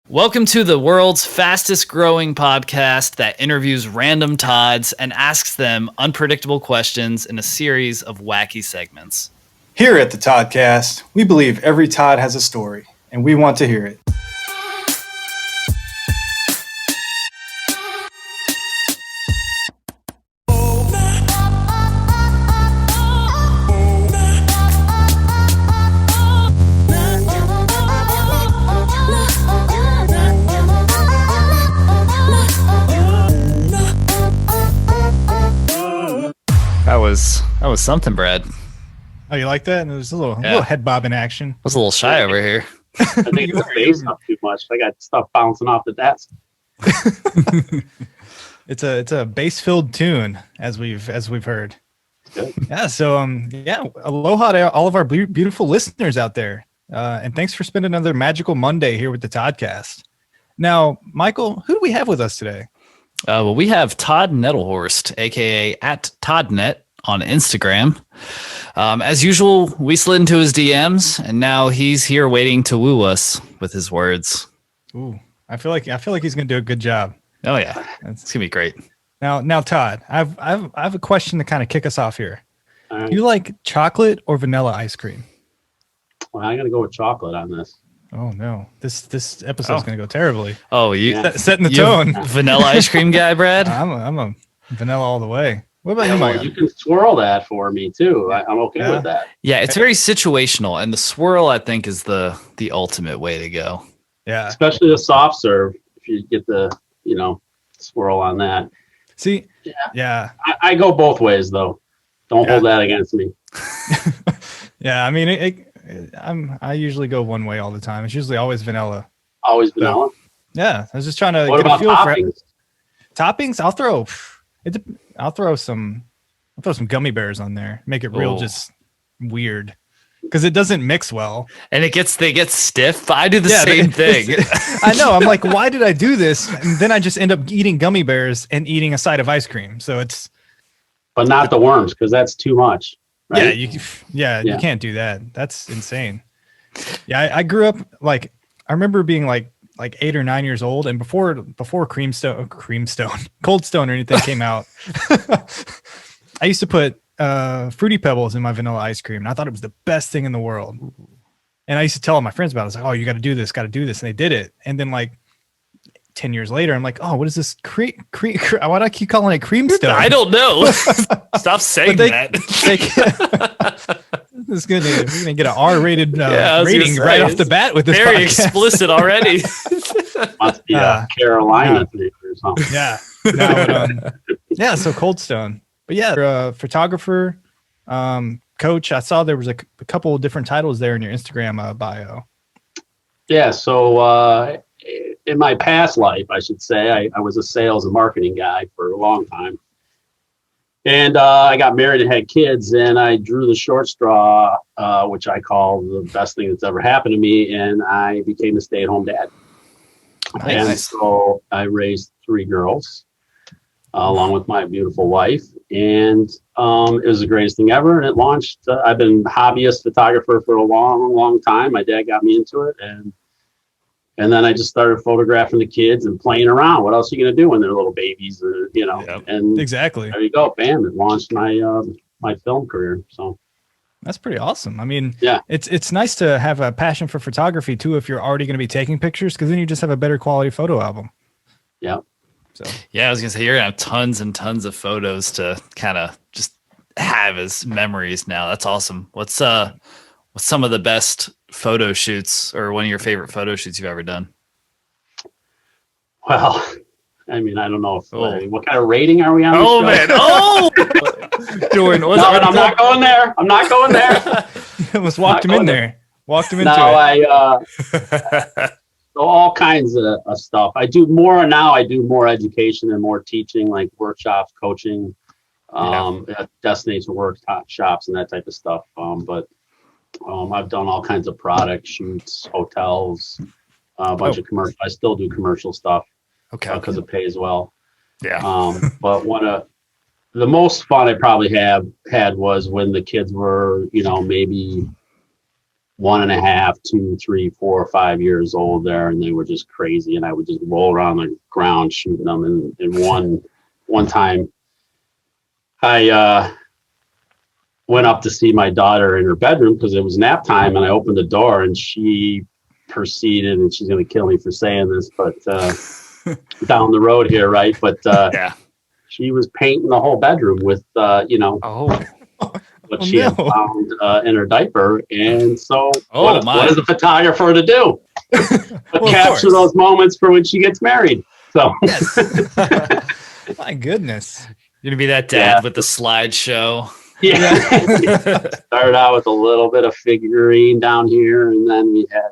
Welcome to the world's fastest growing podcast that interviews random Todds and asks them unpredictable questions in a series of wacky segments. Here at the Toddcast, we believe every Todd has a story, and we want to hear it. That was something, Brad. Oh, you like that? And there's a little head bobbing action. I was a little shy over here. I think it's bass up too much. I got stuff bouncing off the desk. It's a bass filled tune, as we've heard. Good. Yeah. So aloha to all of our beautiful listeners out there, and thanks for spending another magical Monday here with the Toddcast. Now, Michael, who do we have with us today? Well, we have Todd Nettelhorst, aka at ToddNet on Instagram. As usual, we slid into his DMs, and now he's here waiting to woo us with his words. Ooh, I feel like he's gonna do a good job. Oh yeah, it's gonna be great. Now, Todd, I have a question to kind of kick us off here. Right. Do you like chocolate or vanilla ice cream? Well, I'm gonna go with chocolate on this. Oh no, this episode's gonna go terribly. Oh, Setting the tone. Vanilla ice cream guy, Brad? I'm a vanilla all the way. What about you, Well, Mike? you can swirl that for me too. I'm okay with that. Yeah, it's very situational, and the swirl, I think, is the ultimate way to go. Yeah. Especially the soft serve. If you get the swirl on that. See. Yeah. I go both ways though. Don't hold that against me. Yeah. I mean, I usually go one way all the time. It's usually always vanilla. Always vanilla. Yeah. I was just trying to What get about a feel toppings? for toppings. I'll throw some gummy bears on there. Make it real just weird. Because it doesn't mix well. And they get stiff, but I do the same thing. I know. I'm like, why did I do this? And then I just end up eating gummy bears and eating a side of ice cream. So it's. But not the worms, because that's too much. Right? Yeah, you can't do that. That's insane. Yeah, I grew up I remember being like 8 or 9 years old, and before Cold Stone or anything came out, I used to put Fruity Pebbles in my vanilla ice cream, and I thought it was the best thing in the world. And I used to tell all my friends about it. I was like, "Oh, you got to do this, and they did it. And then 10 years later, I'm like, "Oh, what is this cream? Why do I keep calling it Cream Stone?" I don't know. Stop saying that. We're gonna get an R-rated rating say, right off the bat with this. Very podcast. explicit already. Must be a Carolina thing or something. Yeah. No, so Cold Stone. But yeah, you're a photographer, coach. I saw there was a couple of different titles there in your Instagram bio. Yeah, so in my past life, I should say, I was a sales and marketing guy for a long time. And I got married and had kids, and I drew the short straw, which I call the best thing that's ever happened to me, and I became a stay-at-home dad. Nice. And so I raised 3 girls along with my beautiful wife, and it was the greatest thing ever, and it launched. I've been a hobbyist photographer for a long, long time. My dad got me into it, and then I just started photographing the kids and playing around. What else are you going to do when they're little babies? Yep. And Exactly. there you go. Bam. It launched my my film career. So That's pretty awesome. I mean, yeah, it's nice to have a passion for photography too, if you're already going to be taking pictures, because then you just have a better quality photo album. yeah. So Yeah, I was gonna say you're gonna have tons and tons of photos to kind of just have as memories now. That's awesome. What's some of the best photo shoots or one of your favorite photo shoots you've ever done? Well, I mean, I don't know what kind of rating are we on? Oh man! Oh, Jordan, I'm not going there. I'm not going there. almost walked him in there. Walked him into it. So all kinds of stuff. I do more education and more teaching, like workshops, coaching, destination workshops and that type of stuff. But I've done all kinds of product shoots, hotels, a bunch of commercial. I still do commercial stuff. Okay. Because it pays well. Yeah. But one of the most fun I probably had was when the kids were, maybe 1.5, 2, 3, 4, 5 years old there, and they were just crazy. And I would just roll around the ground shooting them. And one time, I went up to see my daughter in her bedroom because it was nap time, and I opened the door, and she proceeded, and she's going to kill me for saying this, but down the road here, right? But Yeah. she was painting the whole bedroom with, Oh. what she had found in her diaper. And so what is a photographer to do? But capture those moments for when she gets married. So My goodness. You're gonna be that dad with the slideshow. yeah. Started out with a little bit of figurine down here, and then we had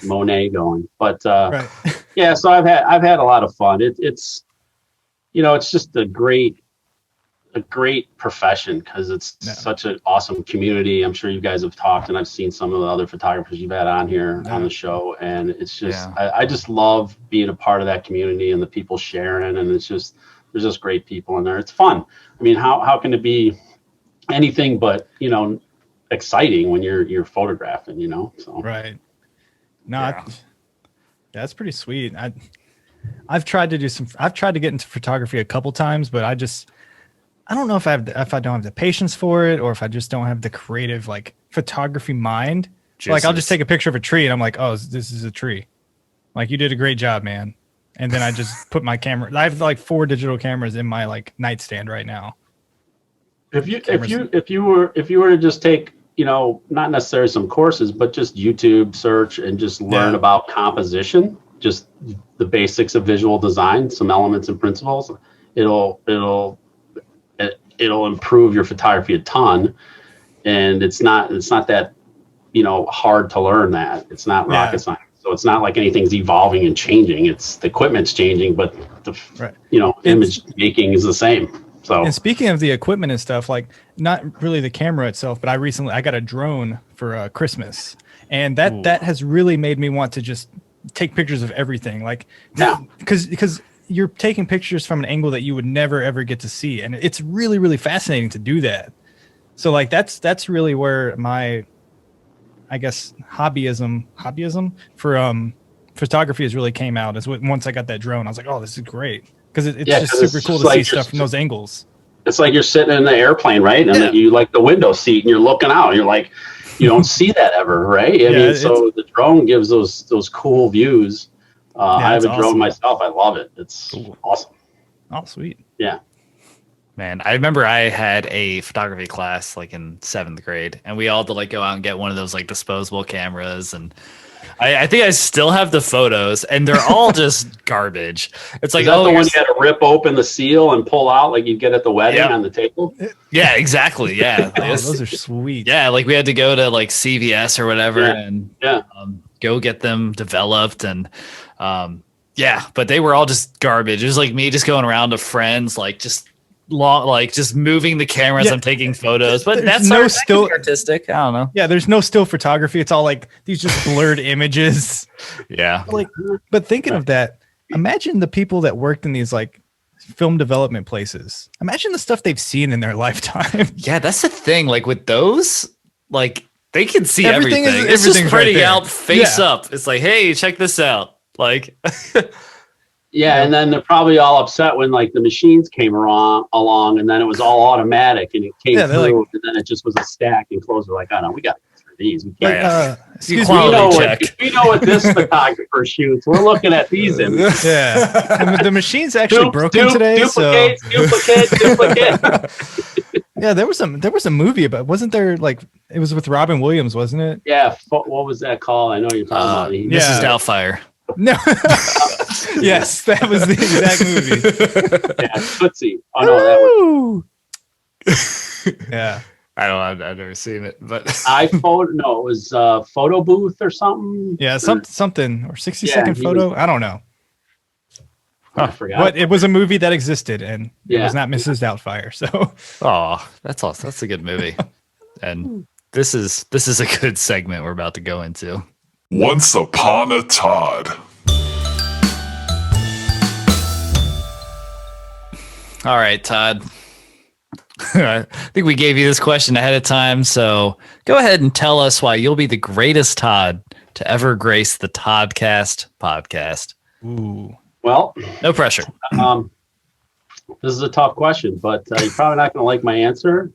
Monet going. But Right. yeah, so I've had a lot of fun. It's it's just a great profession because it's such an awesome community. I'm sure you guys have talked, and I've seen some of the other photographers you've had on here on the show, and it's just I just love being a part of that community and the people sharing, and there's just great people in there. It's fun. I mean, how can it be anything but exciting when you're photographing? So Right. No, that's pretty sweet. I've tried to get into photography a couple times, but I don't know if I don't have the patience for it, or if I just don't have the creative photography mind. Like I'll just take a picture of a tree and I'm like, oh, this is a tree. Like, you did a great job, man. And then I just put my camera. I have 4 digital cameras in my nightstand right now. If you were to just take not necessarily some courses, but just YouTube search and just learn about composition, just the basics of visual design, some elements and principles, it'll improve your photography a ton. And it's not that hard to learn that. It's not rocket science. So it's not like anything's evolving and changing. It's the equipment's changing, but the image making is the same. So, and speaking of the equipment and stuff, not really the camera itself, but I got a drone for Christmas, and that has really made me want to just take pictures of everything. Because you're taking pictures from an angle that you would never ever get to see, and it's really, really fascinating to do that. So that's really where my, I guess, hobbyism for photography has really came out. Once I got that drone, I was like, oh, this is great. Because it's just super cool to see stuff from those angles. It's like you're sitting in the airplane, right? And you the window seat, and you're looking out, and you're like, you don't see that ever, right? I mean, so the drone gives those cool views. I have a drone myself. I love it. It's awesome. Oh, sweet. Yeah. Man, I remember I had a photography class in 7th grade, and we all had to go out and get one of those disposable cameras, and I think I still have the photos, and they're all just garbage. It's like, the one you had to rip open the seal and pull out like you'd get at the wedding on the table? Yeah, exactly. Yeah. Those are sweet. Yeah, we had to go to CVS or whatever and go get them developed, and but they were all just garbage. It was like me just going around to friends, just moving the cameras. I'm taking photos, but that's still artistic. I don't know. Yeah, there's no still photography. It's all these just blurred images. Yeah. But thinking of that, imagine the people that worked in these film development places. Imagine the stuff they've seen in their lifetime. Yeah, that's the thing. With those, they can see everything. It's just printing out face up. It's like, hey, check this out. Yeah, and then they're probably all upset when the machines came along, and then it was all automatic, and it came through, and then it just was a stack and closed. We're like, oh no, we got to get through these. We can't. We know what this photographer shoots. We're looking at these images. Yeah, and the machine's actually broken today. Duplicate. Yeah, there was a movie about. Wasn't there it was with Robin Williams, wasn't it? Yeah. What was that called? I know you're talking about. Mrs. Doubtfire. No. Yes, that was the exact movie. Yeah, Tootsie. Oh no, that was. Yeah. I've never seen it, but it was Photo Booth or something. Yeah, something or 60-second photo. I don't know. I forgot. But it was a movie that existed, and it was not Mrs. Doubtfire. So, that's awesome. That's a good movie. And this is a good segment we're about to go into. Once upon a Todd. All right, Todd. I think we gave you this question ahead of time, so go ahead and tell us why you'll be the greatest Todd to ever grace the Toddcast podcast. Ooh. Well, No pressure. this is a tough question, but you're probably not going to like my answer.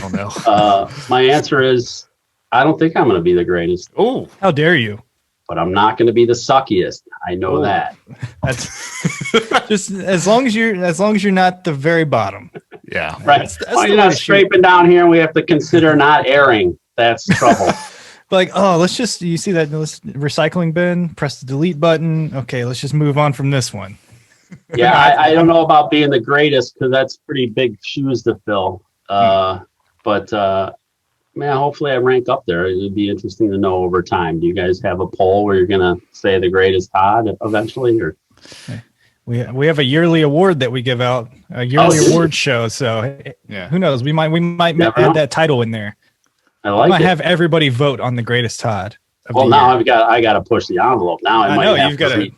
Oh no. My answer is I don't think I'm going to be the greatest, Oh, How dare you? but I'm not going to be the suckiest. I know that. That's just as long as you're not the very bottom. yeah. Right. That's Why the you're way not to shoot. scraping down here and we have to consider not airing. That's trouble. Like, oh, you see that recycling bin? Press the delete button. Okay, let's just move on from this one. Yeah, I don't know about being the greatest because that's pretty big shoes to fill. But man, hopefully I rank up there. It would be interesting to know over time. Do you guys have a poll where you're gonna say the greatest Todd eventually, or? We have a yearly award that we give out, a yearly do you? award show. So Yeah. who knows? We might Never add know. that title in there. I We like might it. have everybody vote on the greatest Todd. Of Well, the now year. I got to push the envelope. Now I I might know, have you've to gotta-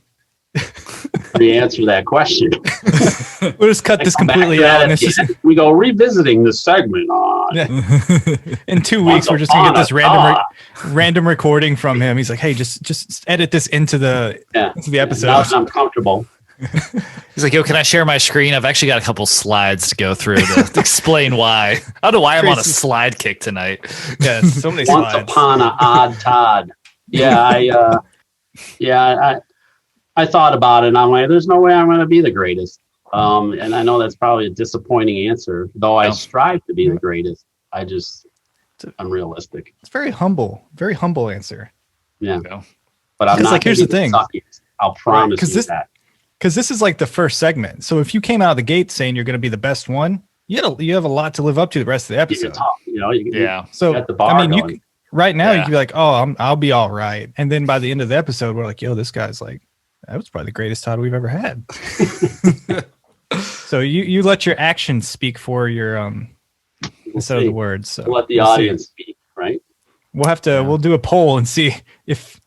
re-answer that question. We'll just cut this Come back completely to out. that And it's just, again. We go revisiting this segment on. in 2 weeks, we're just gonna get Once this upon a random recording from him. He's like, "Hey, just edit this into the episode." Now that I'm comfortable. He's like, yo, can I share my screen? I've actually got a couple slides to go through to explain why. I don't know why I'm on a Tracy- slide kick tonight. Yeah, so many Once slides. upon a odd Todd. Yeah, I thought about it and I'm like, there's no way I'm going to be the greatest. And I know that's probably a disappointing answer, though I No. strive to be the greatest. I'm realistic. It's very humble answer. Yeah. No. But I'm Because, not like, here's gonna the be thing. suckiest. I'll promise 'cause you this- that. Because this is like the first segment. So if you came out of the gate saying you're going to be the best one, you have a lot to live up to the rest of the You episode. can talk, you Yeah. So got the bar I mean, going. right now you Yeah. can be like, "Oh, I'll be all right," and then by the end of the episode, we're like, "Yo, this guy's like, that was probably the greatest Todd we've ever had." So you let your actions speak for your instead of see. the words. So Let the we'll see. audience speak, right? We'll do a poll and see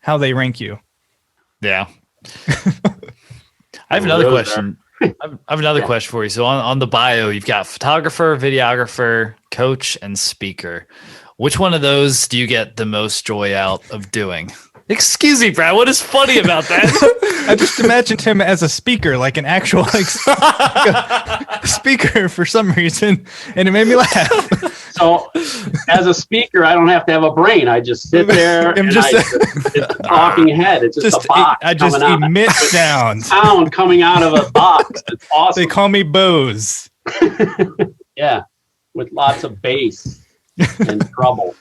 how they rank you. Yeah. I have another Those question. I have another question for you. So on the bio, you've got photographer, videographer, coach, and speaker. Which one of those do you get the most joy out of doing? Excuse me, Brad. What is funny about that? I just imagined him as a speaker, like an actual speaker for some reason, and it made me laugh. So, as a speaker, I don't have to have a brain. I just sit there I'm and just- it's a talking head. It's just a box I just coming out. emit sounds. Sound coming out of a box. It's awesome. They call me Bose. Yeah, with lots of bass and trouble.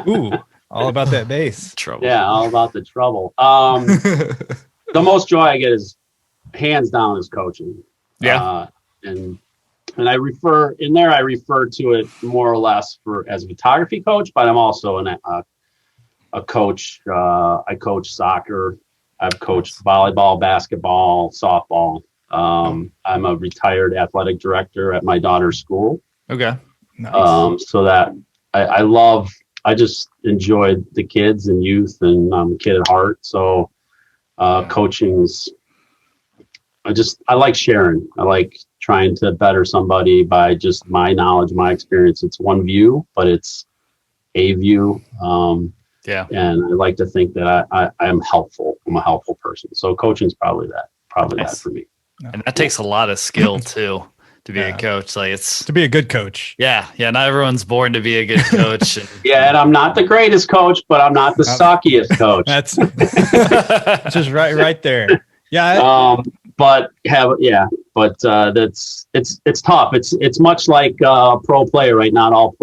Ooh, all about that bass. Trouble. Yeah, all about the trouble. The most joy I get is hands down is coaching. Yeah. And I refer to it more or less as a photography coach, but I'm also a coach. I coach soccer. I've coached volleyball, basketball, softball. I'm a retired athletic director at my daughter's school. Okay. Nice. So that I just enjoy the kids and youth, and I'm a kid at heart. So coaching's, I like sharing. I like trying to better somebody by just my knowledge, my experience. It's one view, but it's a view. Yeah. And I like to think that I am helpful. I'm a helpful person. So coaching's probably that Nice. for me. And that takes a lot of skill too to be Yeah. a coach. Like it's To be a good coach. yeah. Not everyone's born to be a good coach. And Yeah, and I'm not the greatest coach, but I'm not the suckiest coach. That's just right there. Yeah. But that's it's tough. It's much like pro player, right? Not all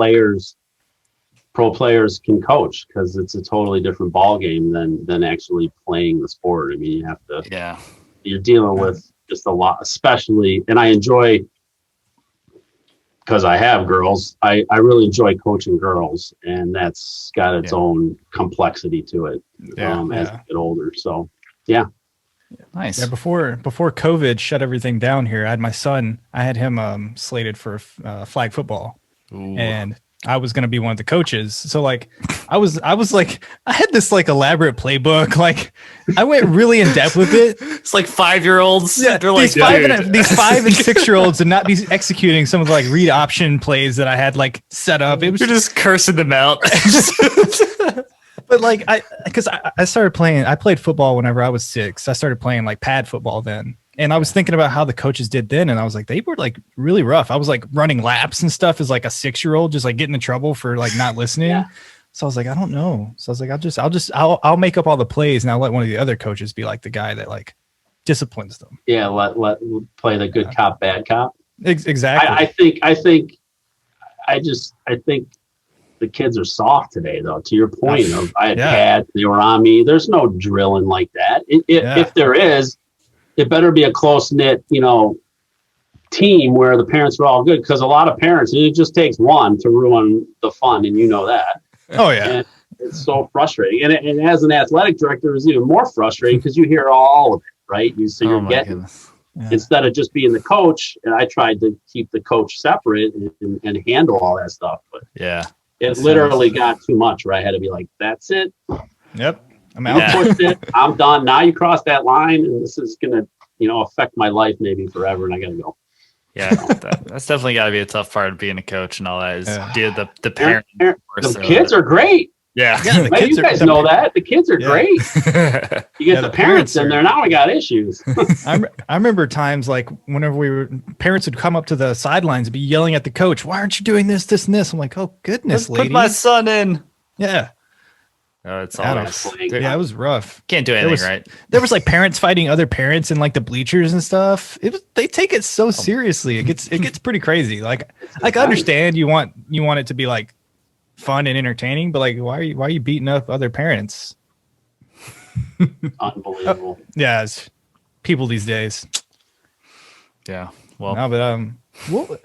pro players can coach because it's a totally different ball game than actually playing the sport. I mean, you have to. yeah. You're dealing with just a lot, especially, and I enjoy because I have girls. I really enjoy coaching girls, and that's got its own complexity to it as I get older. So, yeah. Nice. Yeah, before COVID shut everything down here, I had my son. I had him slated for flag football, Ooh. and I was going to be one of the coaches. So like, I was like, I had this like elaborate playbook. Like I went really in depth with it. It's like 5-year-olds. Yeah, They're like, these 5 and 6-year-olds would not be executing some of the like read option plays that I had like set up. It was you're just cursing them out. But like I started playing, I played football whenever I was 6. I started playing like pad football then. And I was thinking about how the coaches did then. And I was like, they were like really rough. I was like running laps and stuff as like a 6-year-old, just like getting in trouble for like not listening. Yeah. So I was like, I don't know. So I was like, I'll make up all the plays and I'll let one of the other coaches be like the guy that like disciplines them. Yeah. Let play the good cop, bad cop. Exactly. I think the kids are soft today, though. To your point of I had pads, they were on me. There's no drilling like that. If there is, it better be a close knit, team where the parents are all good. Because a lot of parents, it just takes one to ruin the fun, and you know that. Oh yeah, and it's so frustrating. And as an athletic director, it's even more frustrating because you hear all of it, right? You're getting. Yeah. Instead of just being the coach, and I tried to keep the coach separate and handle all that stuff, but it literally got too much. Where I had to be like, "That's it. Yep, I'm out. Pushed it. I'm done. Now you cross that line, and this is gonna, affect my life maybe forever, and I gotta go." Yeah, that's definitely got to be a tough part of being a coach and all that. Is the parents. The kids are great. Yeah, maybe you guys know that the kids are great. You get the parents in there, now we got issues. I remember times like whenever parents would come up to the sidelines and be yelling at the coach, "Why aren't you doing this, this, and this?" I'm like, "Oh goodness, lady, put my son in." Yeah. Oh, it's always yeah, it was rough. Can't do anything right. There was like parents fighting other parents in like the bleachers and stuff. They take it so seriously. It gets pretty crazy. Like I understand you want it to be like fun and entertaining, but like why are you beating up other parents? Unbelievable. Yeah, it's people these days. Yeah. Well, no, but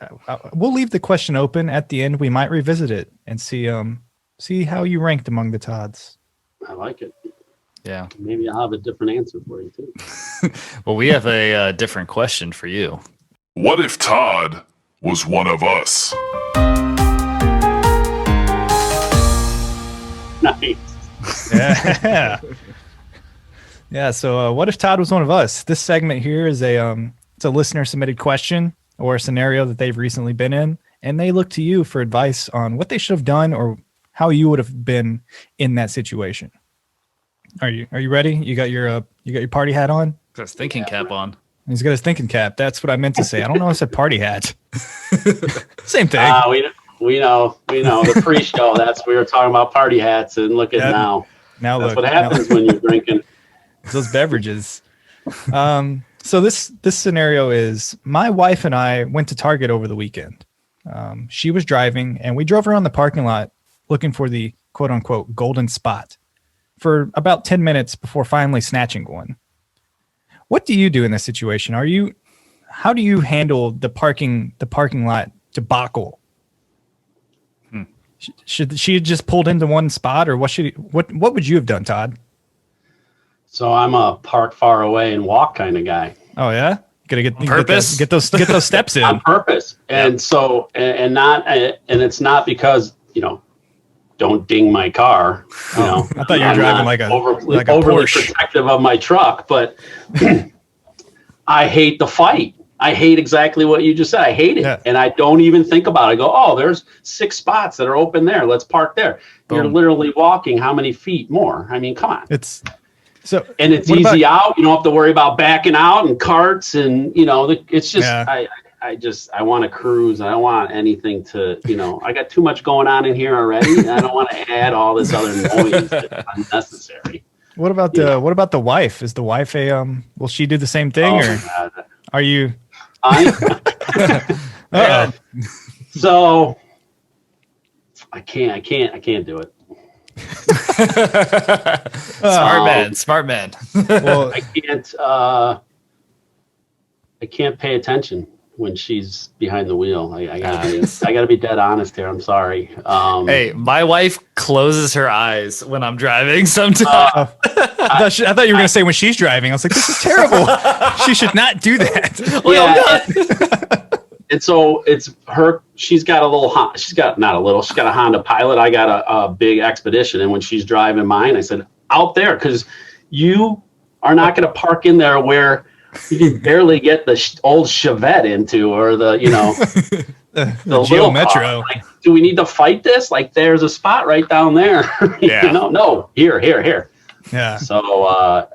we'll leave the question open at the end. We might revisit it and see how you ranked among the Todds. I like it. Yeah. Maybe I'll have a different answer for you too. Well, we have a different question for you. What if Todd was one of us? Nice. Yeah. Yeah. So what if Todd was one of us? This segment here is it's a listener submitted question or a scenario that they've recently been in, and they look to you for advice on what they should have done or how you would have been in that situation. Are you ready? You got your party hat on? Got his thinking cap on. He's got his thinking cap. That's what I meant to say. I don't know. I said party hat. Same thing. We know the pre-show. We were talking about party hats, and look at now. Now that's what happens when you're drinking those beverages. So this scenario is my wife and I went to Target over the weekend. She was driving, and we drove around the parking lot looking for the quote unquote golden spot for about 10 minutes before finally snatching one. What do you do in this situation? How do you handle the parking lot debacle? Should she have just pulled into one spot, or what would you have done, Todd? So I'm a park far away and walk kind of guy. Oh yeah, gotta get those steps in on purpose. And so and it's not because don't ding my car. I thought you were driving like a overly Porsche. Protective of my truck, but I hate the fight. I hate exactly what you just said. I hate it. And I don't even think about it. I go, oh, there's 6 spots that are open there. Let's park there. Boom. You're literally walking how many feet more? I mean, come on. It's easy out. You don't have to worry about backing out and carts and, it's just, I want to cruise. I don't want anything to, I got too much going on in here already. And I don't want to add all this other noise that's unnecessary. What about the wife? Is the wife will she do the same thing or are you? So I can't do it. Smart man. Well, I can't pay attention when she's behind the wheel. I gotta be dead honest here. I'm sorry. Hey, my wife closes her eyes when I'm driving sometimes. I thought you were going to say when she's driving. I was like, this is terrible. She should not do that. And so it's her. She's got a Honda Pilot. I got a big Expedition. And when she's driving mine, I said, out there, because you are not going to park in there where you can barely get the old Chevette into, or the the Geo Metro. Like, do we need to fight this? Like, there's a spot right down there. Yeah. No, here. Yeah. So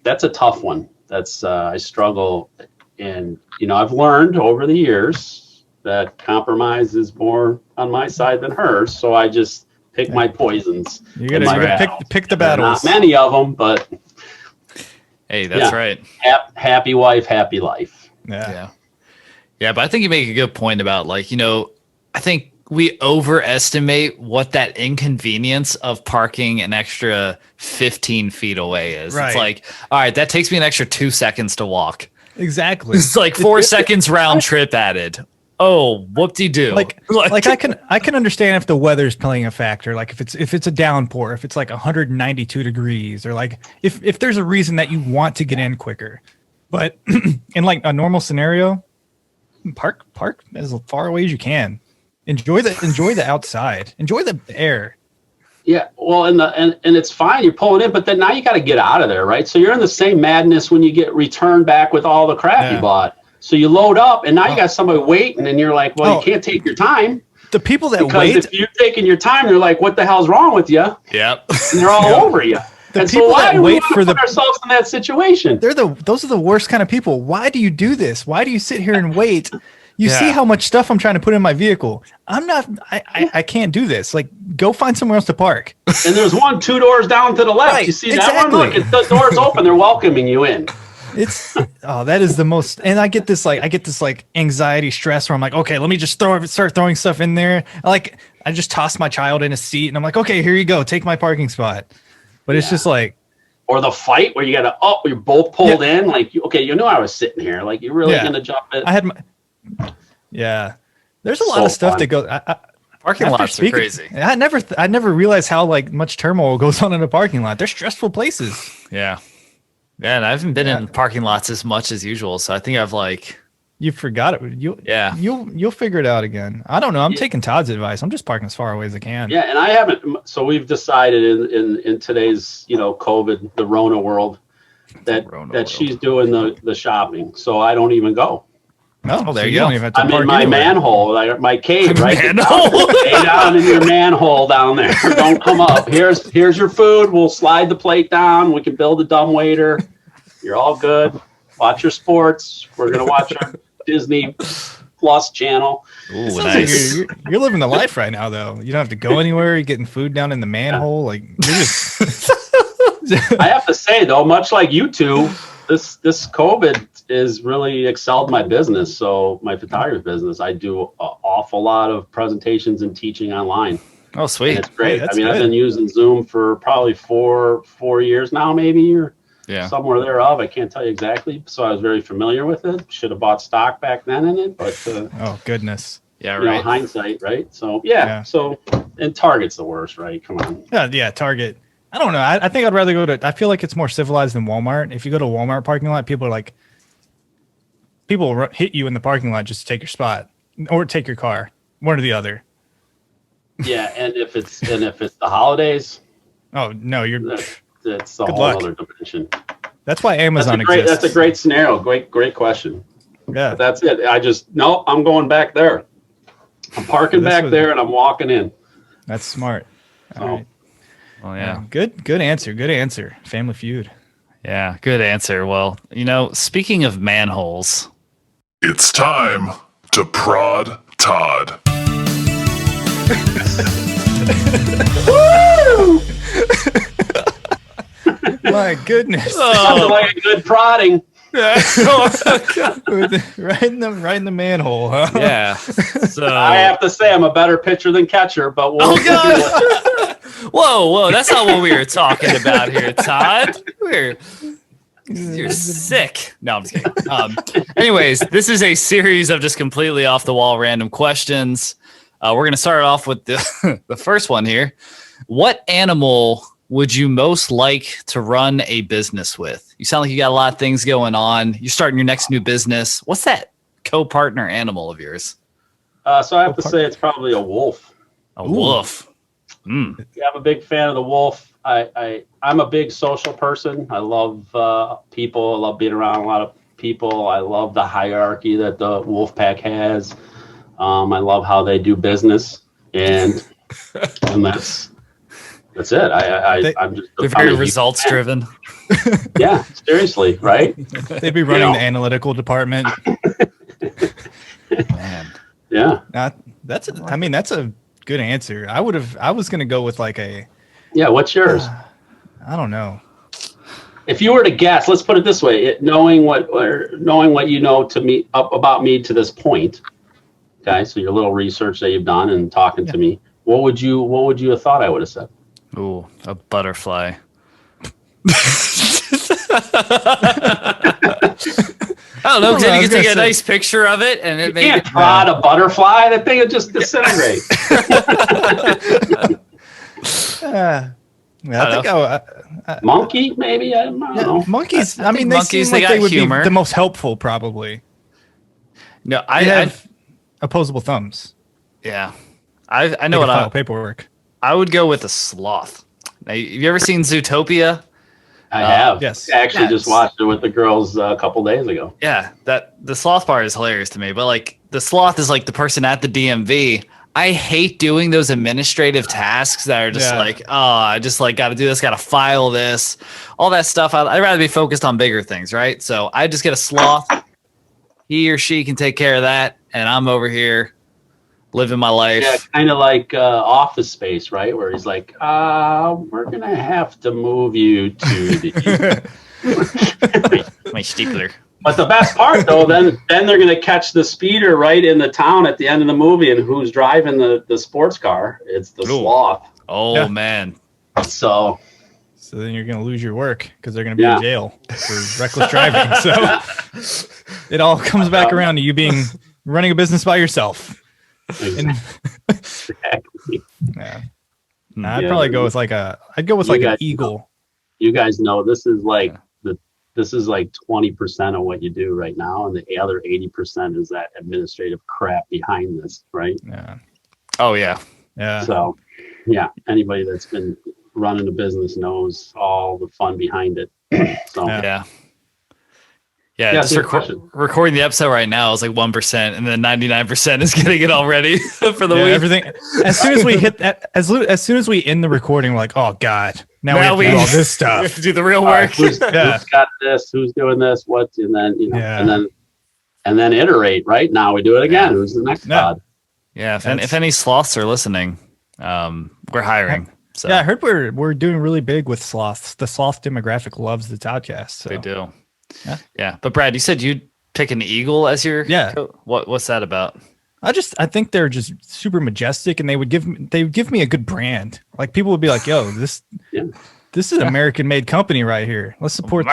that's a tough one. That's I struggle, and I've learned over the years that compromise is more on my side than hers. So I just pick my poisons. You gotta pick the battles. Not many of them, but Hey, that's right. Happy wife, happy life. Yeah. Yeah, but I think you make a good point about I think we overestimate what that inconvenience of parking an extra 15 feet away is. Right. It's like, all right, that takes me an extra 2 seconds to walk. Exactly. It's like 4 seconds round trip added. Oh, whoop-de-doo. Like I can understand if the weather's playing a factor, like if it's a downpour, if it's like 192 degrees, or like if there's a reason that you want to get in quicker. But in like a normal scenario, park as far away as you can. Enjoy the outside. Enjoy the air. Yeah, well, and it's fine. You're pulling in, but then now you got to get out of there, right? So you're in the same madness when you get returned back with all the crap you bought. So you load up, and now you got somebody waiting, and you're like, well, you can't take your time. The people that because wait, if you're taking your time, they're like, what the hell's wrong with you? Yep. And they're all over you. The and people so why that do we wait want for to put ourselves in that situation? those are the worst kind of people. Why do you do this? Why do you sit here and wait? You see how much stuff I'm trying to put in my vehicle. I can't do this. Like, go find somewhere else to park. And there's 2 doors down to the left. Right, You see exactly. that one? Look, the door's open. They're welcoming you in. That is the most, and I get this anxiety, stress where I'm like, okay, let me just start throwing stuff in there. Like, I just toss my child in a seat and I'm like, okay, here you go, take my parking spot. But it's just like, or the fight where you got to, you're both pulled in. Like, you knew I was sitting here. Like, you're really going to jump it. I had there's a lot of stuff that goes. Parking lots are crazy. I never realized how much turmoil goes on in a parking lot. They're stressful places. Yeah. Yeah, and I haven't been in parking lots as much as usual, so I think I've you forgot it. You'll figure it out again. I don't know. I'm taking Todd's advice. I'm just parking as far away as I can. Yeah, and I haven't. So we've decided in today's COVID, the Rona world, that she's doing the shopping. So I don't even go. No, there you go. Don't even have to I'm park in my anywhere. manhole, my cave, right? Manhole. Stay down in your manhole down there. Don't come up. Here's your food. We'll slide the plate down. We can build a dumbwaiter. You're all good. Watch your sports. We're gonna watch our Disney Plus channel. Ooh, nice. Like you're living the life right now, though. You don't have to go anywhere. You're getting food down in the manhole. Like, you're just. I have to say, though, much like you two, this COVID has really excelled my business. So my photography business, I do an awful lot of presentations and teaching online. Oh, sweet. And it's great. Hey, I mean, good. I've been using Zoom for probably four years now, maybe, or somewhere thereof. I can't tell you exactly. So I was very familiar with it. Should have bought stock back then in it, but oh goodness. Yeah, right. Hindsight, right? So so and Target's the worst, right? Come on. Yeah, Target. I don't know. I think I'd rather go to. I feel like it's more civilized than Walmart. If you go to a Walmart parking lot, people will hit you in the parking lot just to take your spot or take your car, one or the other. Yeah, and if it's the holidays, oh no, that's a Good whole luck. other dimension. That's why Amazon exists. That's a great scenario. Great question. Yeah, But that's it. I'm going back there. I'm parking back there and I'm walking in. That's smart. All right. Well, yeah. Good answer. Good answer. Family Feud. Yeah, good answer. Well, speaking of manholes, It's time to prod Todd. Woo! My goodness. Sounds like a good prodding. right in the manhole, huh? yeah. So I have to say I'm a better pitcher than catcher, but we'll whoa, that's not what we were talking about here, Todd. You're sick. No, I'm just kidding. Anyways, this is a series of just completely off the wall random questions. We're gonna start off with the first one here. What animal would you most like to run a business with? You sound like you got a lot of things going on. You're starting your next new business. What's that co-partner animal of yours? So I have to say it's probably a wolf. A wolf. Yeah, I'm a big fan of the wolf. I'm a big social person. I love people. I love being around a lot of people. I love the hierarchy that the wolf pack has. I love how they do business, and that's it. I'm just they're very results driven. Yeah, seriously, right? They'd be running the analytical department. Man. Yeah. That's a good answer. I was going to go with like a. Yeah. What's yours? I don't know. If you were to guess, let's put it this way: knowing what you know about me to this point. Okay, so your little research that you've done and talking to me, what would you have thought I would have said? Ooh, a butterfly. I don't know, because then you can take a nice picture of it, and it can't prod a butterfly. That thing would just disintegrate. Monkey, maybe. I don't know. Monkeys. I mean, monkeys, they would humor. be the most helpful, probably. No, I have opposable thumbs. Yeah, I know what file paperwork. I would go with a sloth. Now, have you ever seen Zootopia? I have. Yes. I actually just watched it with the girls a couple days ago. Yeah, the sloth part is hilarious to me. But like the sloth is like the person at the DMV. I hate doing those administrative tasks that are just like, oh, I just like got to do this, got to file this, all that stuff. I'd rather be focused on bigger things, right? So I just get a sloth. He or she can take care of that, and I'm over here living my life. Yeah, kind of like Office Space, right? Where he's like, we're going to have to move you to the... my stapler. But the best part, though, then they're going to catch the speeder right in the town at the end of the movie, and who's driving the sports car? It's the sloth. Oh, man. So then you're going to lose your work because they're going to be in jail for reckless driving. So it all comes back around to you running a business by yourself. Exactly. I'd probably go with I'd go with like an eagle. You guys know this is like this is like 20% of what you do right now, and the other 80% is that administrative crap behind this, right? Yeah. Oh yeah. Yeah. So anybody that's been running a business knows all the fun behind it. So Yeah, just recording the episode right now is like 1%, and then 99% is getting it all ready for the week. Everything. As soon as we hit that, as soon as we end the recording, we're like, oh god, now we have to do all this stuff. We have to do the real work. Who's got this? Who's doing this? What? And then and then iterate. Right now we do it again. Who's the next pod? Yeah. If any sloths are listening, we're hiring. So I heard we're doing really big with sloths. The sloth demographic loves the Toddcast. So. They do. Yeah. But Brad, you said you'd pick an eagle as your what's that about? I think they're just super majestic, and they would give me a good brand. Like people would be like, "Yo, this is an American-made company right here. Let's support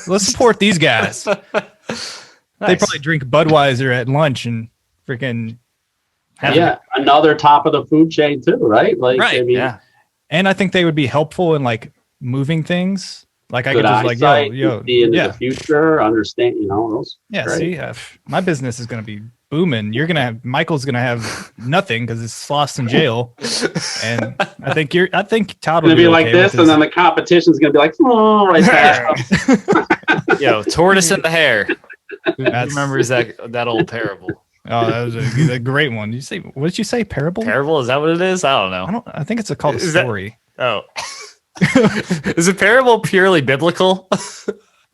let's support these guys." Nice. They probably drink Budweiser at lunch and freaking another top of the food chain too, right? Like and I think they would be helpful in like moving things. Like I could just like see into the future, understand, those. Yeah, see, my business is going to be booming. Michael's going to have nothing because it's lost in jail, and I think Todd will be like this, and then the competition's going to be like, right past. Yo, tortoise in the hair. Who remembers that old parable? Oh, that was a great one. What did you say? Parable? Parable? Is that what it is? I don't know. I think it's called a story. Is a parable purely biblical? I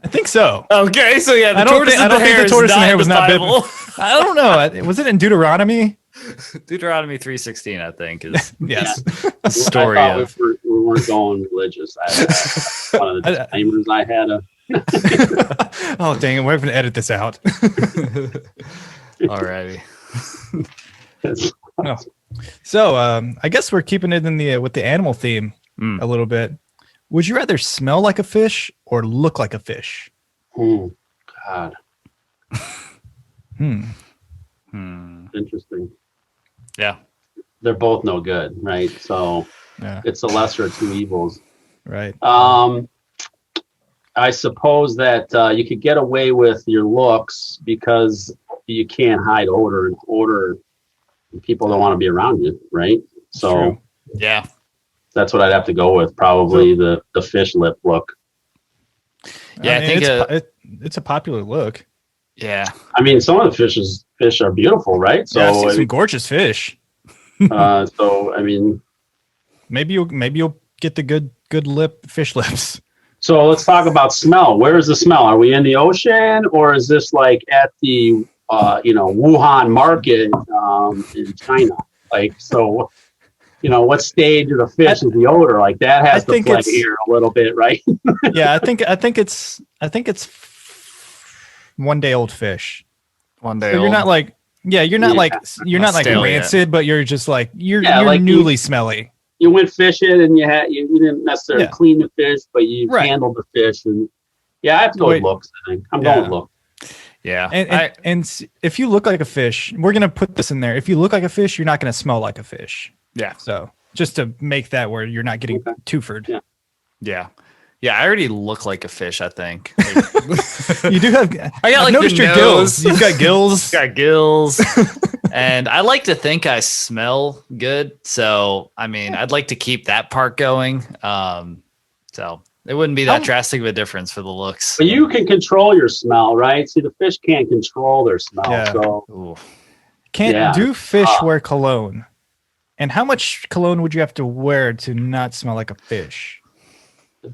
think so. Okay, so the tortoise in the hair was not biblical. I don't know. Was it in Deuteronomy? Deuteronomy 3:16, I think, is yes. The story of. We weren't going religious. One of the disclaimers I had. Oh dang it! We're going to edit this out. Alrighty. So I guess we're keeping it with the animal theme. A little bit. Would you rather smell like a fish or look like a fish? Oh, God. Interesting. Yeah. They're both no good, right? So it's the lesser of two evils. Right. I suppose that you could get away with your looks because you can't hide odor, and people don't want to be around you, right? So true. Yeah. that's what I'd have to go with. Probably the fish lip look. Yeah, I think it's a popular look. yeah. I mean, some of the fish are beautiful, right? So Yeah, I've seen some gorgeous fish. so I mean, Maybe you'll get the good fish lips. so let's talk about smell. Where is the smell? Are we in the ocean, or is this like at the Wuhan market in China? Like, so what stage of the fish is the odor? Like that has to play here a little bit, right? Yeah, I think it's 1 day old fish. 1 day So old. you're not like you're not like stale rancid, but you're just like you're like newly smelly. You went fishing and you didn't necessarily clean the fish, but you handled the fish. And I have to go with looks. I think I'm going with look. Yeah. And if you look like a fish, we're gonna put this in there. If you look like a fish, you're not gonna smell like a fish. Yeah. So just to make that where you're not getting twofered. Yeah. Yeah. Yeah, I already look like a fish, I think. You do have. I've noticed your gills. You've got gills. Got gills. And I like to think I smell good. So, I mean, I'd like to keep that part going. So it wouldn't be that drastic of a difference for the looks. But you can control your smell, right? See, the fish can't control their smell. Yeah. So Do fish wear cologne? And how much cologne would you have to wear to not smell like a fish?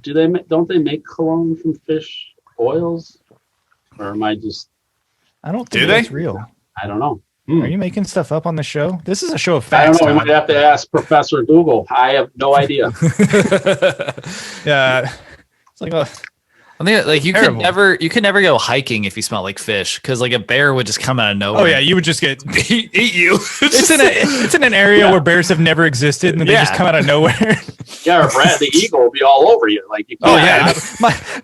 Don't they make cologne from fish oils? Or am I just... I don't think that's real. I don't know. Are you making stuff up on the show? This is a show of I facts. don't know. We might have to ask Professor Google. I have no idea. Yeah. It's like I think like you could never go hiking if you smell like fish, because like a bear would just come out of nowhere. Oh yeah, you would just get eat you. It's in an area where bears have never existed, and they just come out of nowhere. Yeah, or Brad the eagle will be all over you. Like you can't.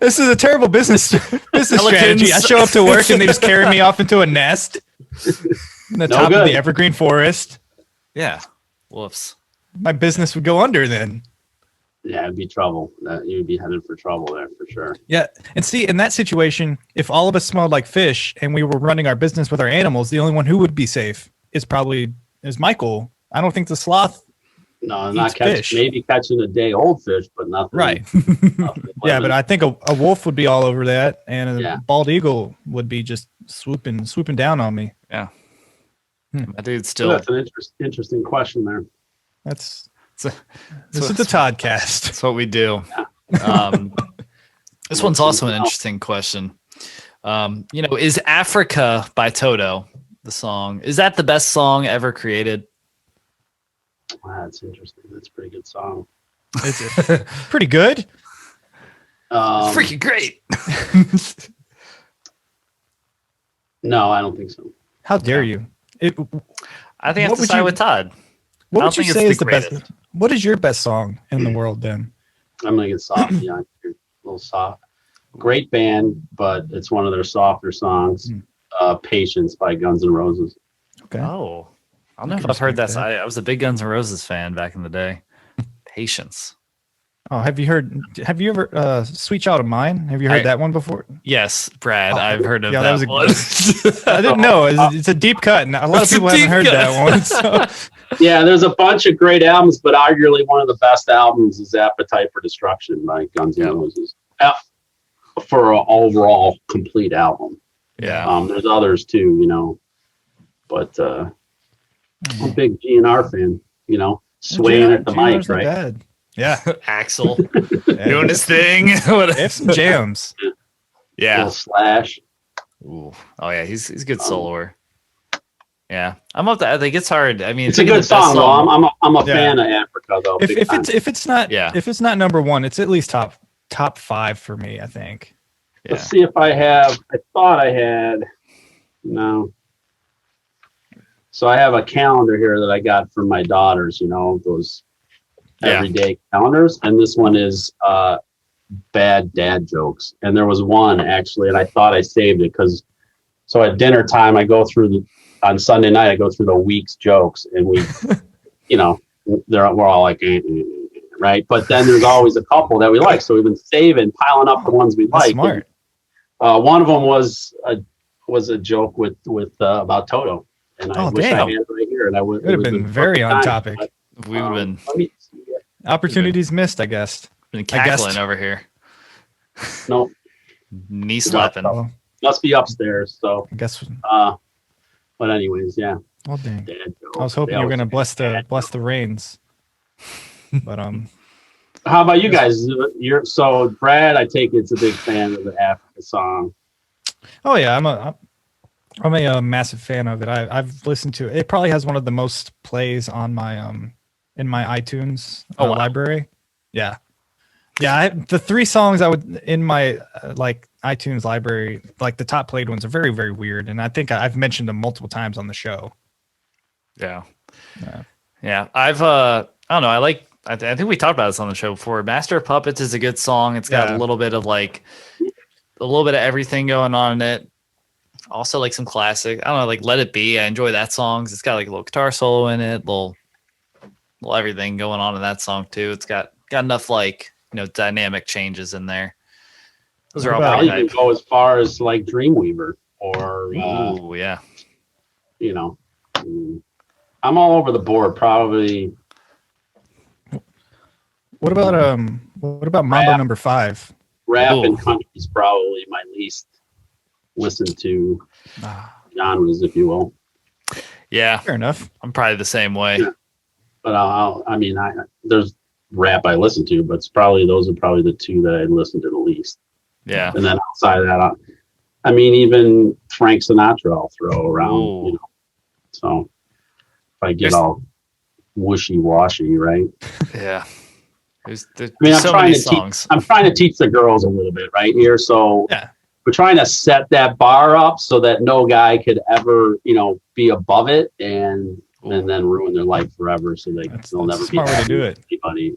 This is a terrible business strategy. I show up to work and they just carry me off into a nest in the top of the evergreen forest. Yeah. Whoops. My business would go under then. Yeah, it'd be trouble. You'd be headed for trouble there for sure. Yeah. And see, in that situation, if all of us smelled like fish and we were running our business with our animals, the only one who would be safe is Michael. I don't think the sloth. No, not catching. Maybe catching a day old fish, but nothing. Right. Yeah, but I think a wolf would be all over that, and a bald eagle would be just swooping down on me. Yeah. My dude's still. That's an interesting question there. This is the Toddcast. That's what we do. Yeah. This one's also an interesting question. Is Africa by Toto, the song, is that the best song ever created? Wow, that's interesting. That's a pretty good song. It's pretty good. It's freaking great. No, I don't think so. How dare you? I think I have to side with Todd. What would you say is the best? What is your best song in the world then? I'm going to get soft. Yeah, a little soft. Great band, but it's one of their softer songs. Patience by Guns N' Roses. Okay. Oh, I don't know if I've heard that. I was a big Guns N' Roses fan back in the day. Patience. Oh, have you ever Sweet Child of Mine? Have you heard that one before? Yes, Brad. I've heard of that was one. I didn't know. It's a deep cut, and a lot of people haven't heard that one. So. Yeah, there's a bunch of great albums, but arguably one of the best albums is Appetite for Destruction by Guns N' Roses. For an overall complete album. Yeah. There's others too, but I'm a big GNR fan, swaying at the mic, right? Bad. Yeah. Axel doing his thing. They have some jams. Yeah. Slash. Ooh. Oh yeah, he's a good soloer. Yeah. I'm up to, I think it's hard. I mean, it's a good song though. I'm a fan of Africa though. If it's not number one, it's at least top 5 for me, I think. Yeah. Let's see if I thought I had. No. So I have a calendar here that I got from my daughters, those everyday calendars. And this one is bad dad jokes. And there was one actually, and I thought I saved it because so at dinner time, on Sunday night, I go through the week's jokes and we, we're all like, right. But then there's always a couple that we like. So we've been piling up the ones we like. Smart. One of them was was a joke with about Toto, and I wish I damn. had it right here, and I would. It would have been very on topic. We would have been, Let me see it. Opportunities missed, I guess. been cackling over here. No, Knee slapping. Oh, must be upstairs. So, I guess. but anyways, yeah. Oh dang! Dad jokes. I was hoping They you were always gonna say bless the reins, but How about you guys? So Brad, I take it's a big fan of the Africa song. Oh yeah, I'm a massive fan of it. I've listened to it. It probably has one of the most plays on my in my iTunes wow. library. Yeah, yeah. The 3 songs I would in my like iTunes library, like the top played ones, are very very weird, and I think I've mentioned them multiple times on the show. Yeah. I've I don't know. I think we talked about this on the show before. Master of Puppets is a good song. It's got a little bit of everything going on in it. Also like some classic. I don't know, like Let It Be. I enjoy that song. It's got like a little guitar solo in it, little everything going on in that song too. It's got enough dynamic changes in there. Those are all I'll pretty even hype. go as far as like Dreamweaver or Ooh, yeah. I'm all over the board. Probably. What about Mambo number 5? Rap Ooh. and country is probably my least listened to genres, if you will. Yeah. Fair enough. I'm probably the same way. Yeah. But there's rap I listen to, but those are probably the 2 that I listen to the least. Yeah. And then outside of that, even Frank Sinatra I'll throw around. Ooh. So if I get all wishy-washy, right? Yeah. There's I'm so trying many to songs. I'm trying to teach the girls a little bit right here. So Yeah. we're trying to set that bar up so that no guy could ever, be above it and then ruin their life forever. So they'll never a be smart way to happy do with it. anybody.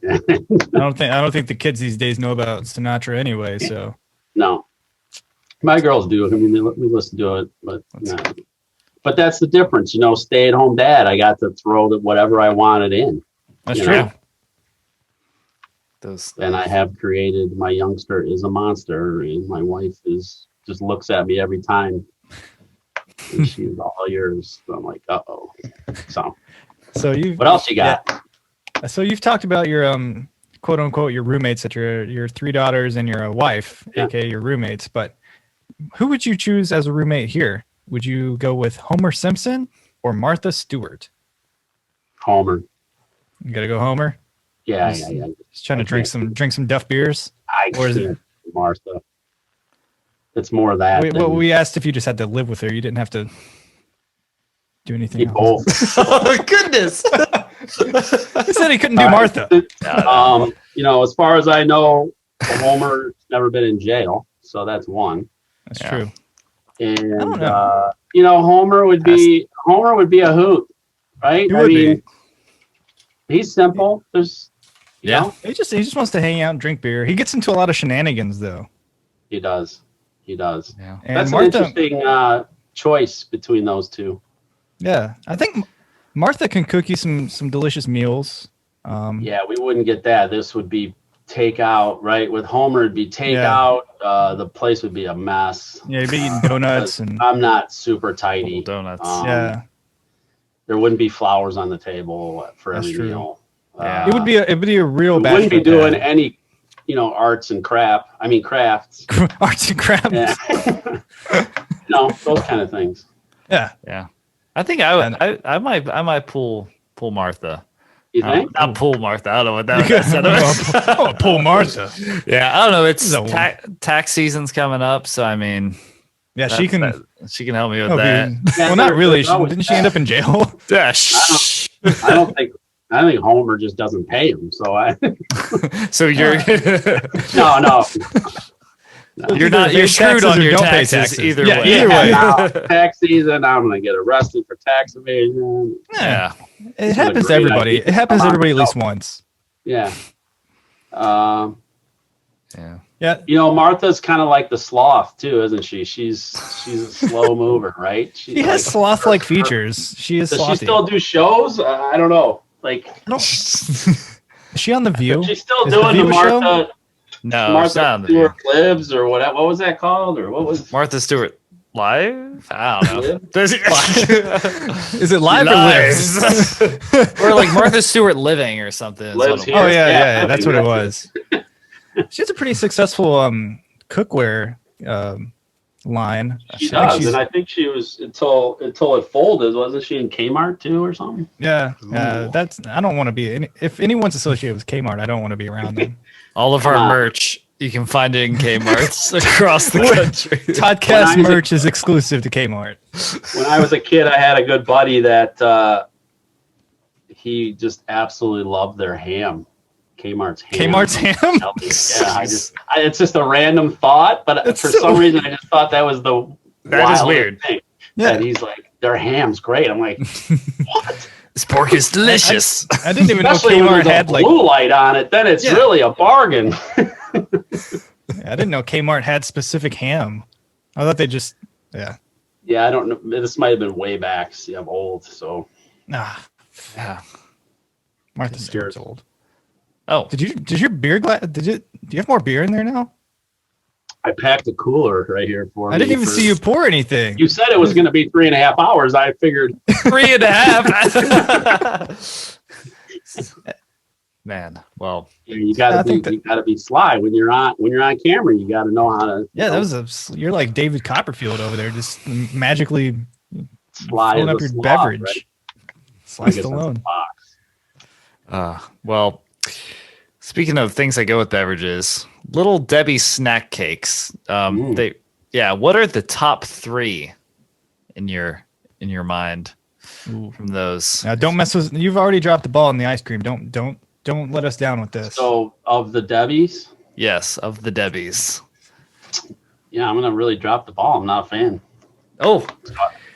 I don't think the kids these days know about Sinatra anyway. So No, my girls do. We listen to it, but no. But that's the difference, stay-at-home dad. I got to throw whatever I wanted in. that's You true. know? And I have created, my youngster is a monster, and my wife just looks at me every time. And she's all yours. So I'm like, uh-oh. So what else you got? Yeah. So you've talked about your quote unquote your roommates, that your 3 daughters and your wife, aka your roommates. But who would you choose as a roommate here? Would you go with Homer Simpson or Martha Stewart? Homer. You gotta go Homer. Yeah. Just trying to drink some Duff beers. Or is it Martha? It's more of that. We asked if you just had to live with her. You didn't have to do anything else. Both. Oh goodness. He said he couldn't do Martha. As far as I know, Homer's never been in jail, so that's one. That's true. And I don't know. Homer would be a hoot, right? He would be. He's simple. You know? He just wants to hang out and drink beer. He gets into a lot of shenanigans though. He does. Yeah. And That's Martha, an interesting choice between those 2. Yeah, I think Martha can cook you some delicious meals. Yeah, we wouldn't get that. This would be takeout, right? With Homer, it'd be takeout. The place would be a mess. Yeah, you'd be eating donuts and I'm not super tidy. Donuts. There wouldn't be flowers on the table for every meal. Yeah. it would be a real. We wouldn't be doing any, arts and crafts. Arts and crafts. Yeah. Those kind of things. Yeah. Yeah. I think I might pull Martha. You think? Not pull Martha. I don't know what that said. Oh, pull Martha. Yeah, I don't know. It's tax season's coming up, so Yeah, she can help me with that. Well, not really. Didn't she end up in jail? Yeah. I think Homer just doesn't pay him. So So you're no. You're screwed on your taxes either way. Either way. Tax season, I'm gonna get arrested for tax evasion. Yeah. It happens to everybody. It happens to everybody at least once. Yeah. Yeah. Martha's kind of like the sloth too, isn't she? She's a slow mover, right? She has sloth-like features. She is. Does slothy. she still do shows? I don't know. Is she on The View? She's still Is doing the View a show? Martha. No, Martha Stewart Libs or what was that called? Or what was Martha Stewart Live? I don't know. Live? Does he, Is it live or lives? lives? Or like Martha Stewart living or something. is Lives what it here. Oh was. yeah, that's what it exactly. was. She has a pretty successful cookware line. She I think does, she's- and I think she was until it folded. Wasn't she in Kmart too, or something? Yeah, Ooh. that's. I don't want to be. If anyone's associated with Kmart, I don't want to be around them. All of Come our on. merch, you can find it in Kmart's across the country. Toddcast When I was a- merch is exclusive to Kmart. When I was a kid, I had a good buddy that he just absolutely loved their ham. Kmart's ham. Kmart's ham. Yeah, it's just a random thought, but That's for so some reason, I just thought that was the That is wildest weird. thing. Yeah. And he's like, their ham's great. I'm like, what? This pork is delicious. I didn't even know Especially when Kmart there's had a like. blue light on it, then it's Yeah. really a bargain. I didn't know Kmart had specific ham. I thought they just. Yeah. Yeah, I don't know. This might have been way back. See, I'm old, so Nah. Yeah. Martha Cheers. Stewart's old. Oh, Did your beer glass? Do you have more beer in there now? I packed a cooler right here for I didn't even see you pour anything. You said it was going to be 3.5 hours. I figured 3.5. Man, well, you I got think to be sly when you're on camera. You got to know how to Yeah, that was you're like David Copperfield over there, just magically sly filling as up a your sloth, beverage. right? I Sliced guess that's a alone. box. well, speaking of things that go with beverages, Little Debbie snack cakes. Ooh. What are the top 3 in your mind Ooh. from those? Now, don't mess with. You've already dropped the ball in the ice cream. Don't let us down with this. So of the Debbies, Yes, of the Debbies. yeah, I'm going to really drop the ball. I'm not a fan. Oh,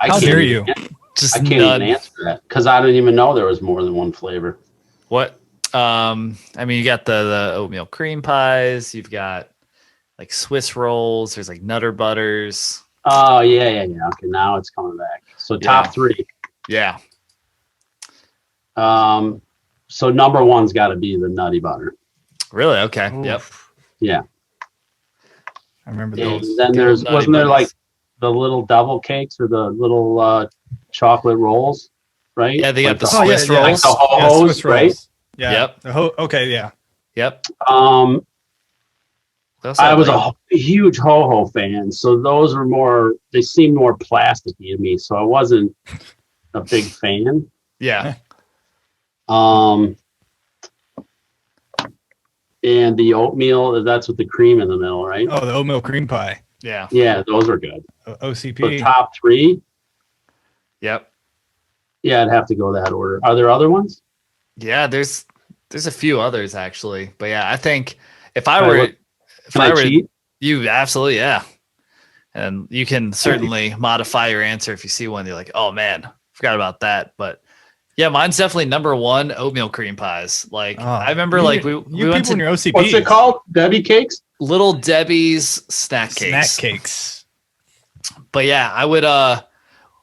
I How can't dare even- you? just I can't none. even answer that because I didn't even know there was more than one flavor. What? I mean, you got the oatmeal cream pies. You've got like Swiss rolls. There's like Nutter Butters. Oh yeah. Okay, now it's coming back. So top Yeah. 3. Yeah. So number 1's got to be the Nutty Butter. Really? Okay. Oof. Yep. Yeah. I remember And those. then Good old Nutty wasn't there like Buddies. the little devil cakes or the little chocolate rolls, right? Yeah, they got Like the Oh, yeah, Swiss yeah. rolls. Like the Yeah, ho-hos, Swiss right? rolls. Yeah. Yep. Okay. Yeah. Yep. They also I have, was like- a huge ho-ho fan, so those were they seemed more plasticky to me, so I wasn't a big fan. Yeah. And the oatmeal, that's with the cream in the middle, right? Oh, the oatmeal cream pie. Yeah. Yeah, those are good. OCP. So top 3, Yep. yeah, I'd have to go that order. Are there other ones? Yeah. There's a few others actually, but yeah, I think if I Can I were, look- if Can I I were, cheat? you absolutely, yeah. And you can certainly modify your answer if you see one. You're like, oh man, forgot about that. But yeah, mine's definitely number 1, oatmeal cream pies. Like I remember, like we you went people in to your OCP. What's it called? Debbie cakes? Little Debbie's snack Snack cakes. cakes. But yeah, I would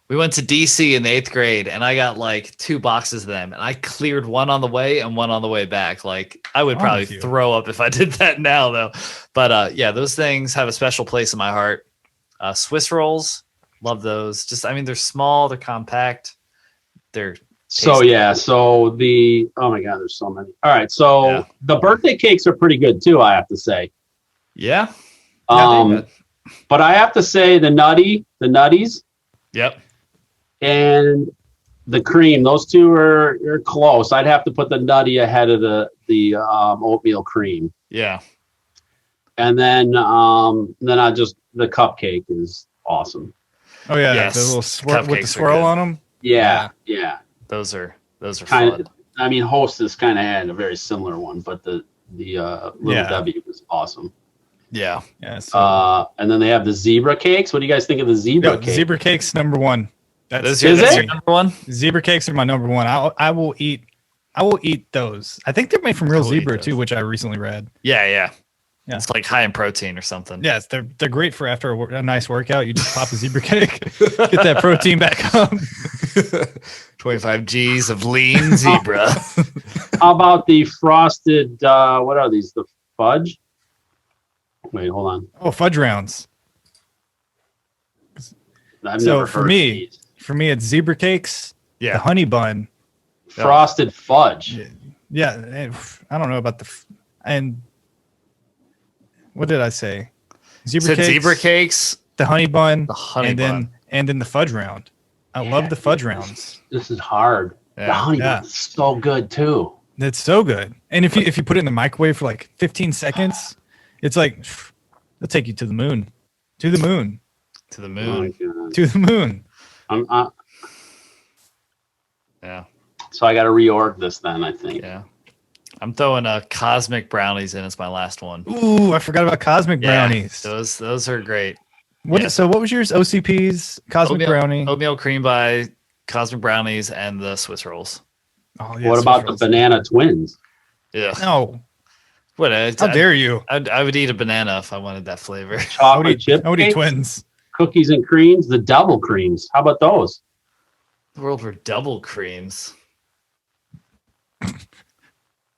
we went to DC in the 8th grade and I got like 2 boxes of them and I cleared one on the way and one on the way back. Like I would Wrong probably with you? throw up if I did that now though. But yeah, those things have a special place in my heart. Swiss rolls, love those. Just I mean they're small, they're compact. They're So tasty. yeah, so oh my god, there's so many. All right, so Yeah. the birthday cakes are pretty good too, I have to say. Yeah. But I have to say the nutties, Yep. and the cream, those two are close. I'd have to put the nutty ahead of the oatmeal cream, Yeah. and then I just the cupcake is awesome. Oh yeah, Yes. the little swirl with Cupcakes the are swirl good. on them. Yeah. Those are Kind fun. of. I mean, Hostess kind of had a very similar one, but the Little Yeah. Debbie was awesome. Yeah. Yeah. So And then they have the zebra cakes. What do you guys think of the zebra cake? zebra cakes number 1. Those Is that's it? your number 1? Zebra cakes are my number 1. I will eat those. I think they're made from real I will eat zebra those. too, which I recently read. Yeah, yeah. Yeah. It's like high in protein or something. Yes, they're great for after a nice workout. You just pop a zebra cake, get that protein back up. 25 G's of lean zebra. How about the frosted? What are these? The fudge? Wait, hold on. Oh, fudge rounds. I've So never for heard me, of these. it's zebra cakes, the Yeah. honey bun. Frosted fudge. Yeah, and I don't know about and what did I say? Said zebra cakes, the honey bun, the honey and bun. then the fudge round. I love the fudge rounds. This is hard. The Yeah. honey Yeah. bun is so good too. That's so good. And if you put it in the microwave for like 15 seconds, it's like it'll take you to the moon. To the moon. To the Oh my moon. God. To the moon. Yeah. So I got to reorg this then, I think. Yeah. I'm throwing cosmic brownies in as my last one. Ooh, I forgot about cosmic Yeah, brownies. those are great. So what was yours? OCPs, cosmic brownie. Oatmeal cream pie, cosmic brownies, and the Swiss rolls. Oh, yeah, What Swiss about the rolls. banana twins? Yeah. No. What? How dare you? I would eat a banana if I wanted that flavor. Chocolate chip I would eat cakes, twins. cookies and creams, the double creams. How about those? The world were double creams.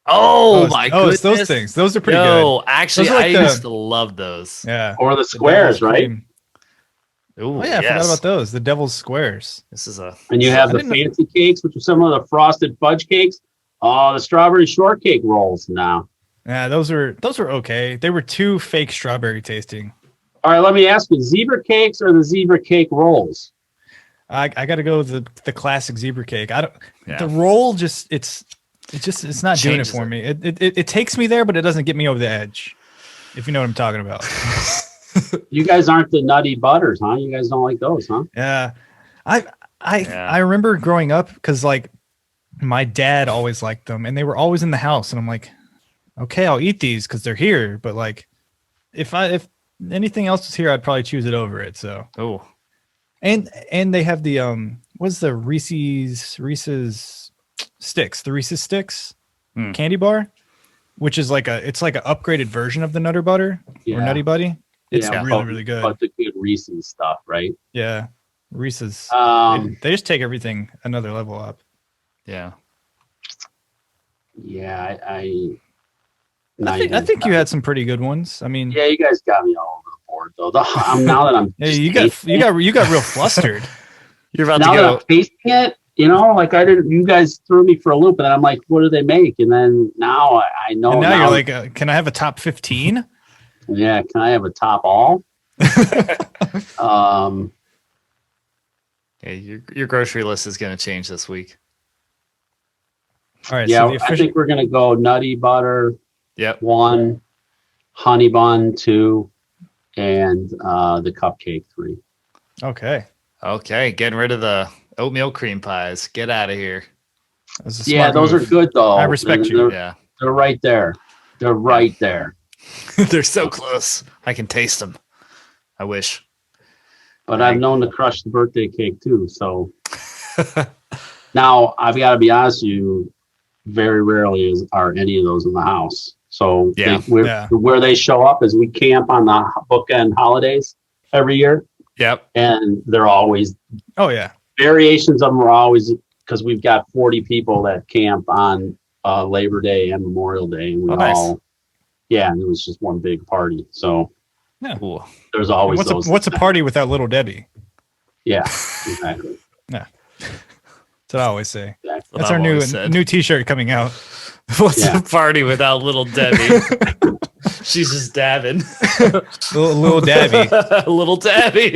Oh my goodness! Those things. Those are pretty Yo, actually, Those are like I the- used to love those. good. Yeah. Or the squares, devil's right? cream. Ooh, Oh yeah, I yes. forgot about those. The devil's squares. This is a And you have I the didn't know- fancy cakes, which are some of the frosted fudge cakes. Oh, the strawberry shortcake rolls now. Yeah, those were okay. They were too fake strawberry tasting. All right, let me ask you, zebra cakes or the zebra cake rolls? I got to go with the classic zebra cake. I don't. Yeah. The roll it's not doing it Changes for it. me. It takes me there, but it doesn't get me over the edge. If you know what I'm talking about. You guys aren't the nutty butters, huh? You guys don't like those, huh? Yeah. Yeah. I remember growing up because like my dad always liked them and they were always in the house and I'm like, okay, I'll eat these because they're here. But like if anything else was here, I'd probably choose it over it. So oh and they have the what's the Reese's sticks, the Reese's sticks candy bar, which is like it's like an upgraded version of the Nutter Butter or Nutty Buddy. It's really good. But the good Reese's stuff, right? Yeah. Reese's. They just take everything another level up. yeah. Yeah, I think you had some pretty good ones. I mean, Yeah, you guys got me all over the board though. Now that I'm yeah, you got real flustered. You're about now to that go. I'm tasting it, you know, like you guys threw me for a loop, and then I'm like, what do they make? And then now I know. And now you're like, can I have a top 15? yeah, can I have a top all? Yeah, your grocery list is going to change this week. All right. Yeah, So the I official, think we're gonna go nutty butter Yep. 1, honey bun 2, and the cupcake 3. okay. Okay, getting rid of the oatmeal cream pies. Get out of here. That's a Yeah, smart those move. are good though. I respect you. They're, Yeah. they're right there. They're right there. They're so close. I can taste them. I wish. But I've known to crush the birthday cake too. So now I've got to be honest with you, very rarely are any of those in the house. So Yeah. where they show up is we camp on the bookend holidays every year. Yep. And they're always Oh yeah. variations of them are always because we've got 40 people that camp on Labor Day and Memorial Day. And we nice. and it was just one big party. So Ooh. there's always What's those. a party without Little Debbie? Yeah, exactly. That's what I alwa's say. exactly. That's I've our always said. new T-shirt coming out. What's Yeah. a party without little Debbie? She's just dabbing. Little Debbie. Little Debbie.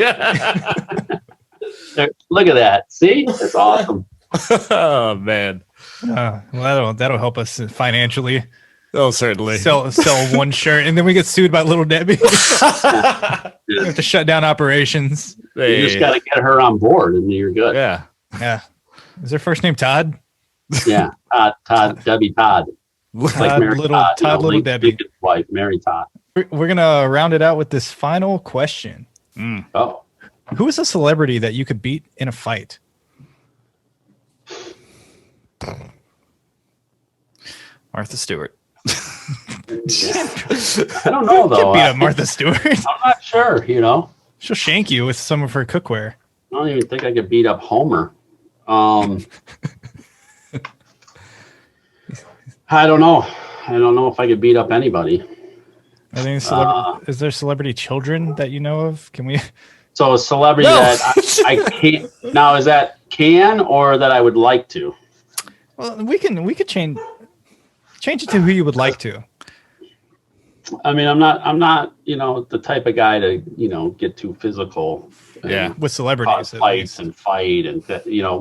Look at that. See? It's awesome. Oh man. Well, that'll help us financially. Oh, certainly. Sell one shirt, and then we get sued by Little Debbie. We have to shut down operations. You just got to get her on board and you're good. Yeah. Yeah. Is her first name Todd? Yeah. Todd, Debbie Todd. Todd, Mary little Todd, Todd, little Lincoln- Debbie. Lincoln's wife, Mary Todd. We're gonna round it out with this final question. Oh, Who is a celebrity that you could beat in a fight? Martha Stewart. I don't know though. Can't beat up Martha Stewart. I'm not sure. You know, She'll shank you with some of her cookware. I don't even think I could beat up Homer. I don't know. I don't know if I could beat up anybody. Are there any is there celebrity children that you know of? Can we So a celebrity No. that I can't now, is that can or that I would like to? Well, we could change it to who you would like to. I mean, I'm not, the type of guy to, get too physical. Yeah. With celebrities, at Fights least. and fight and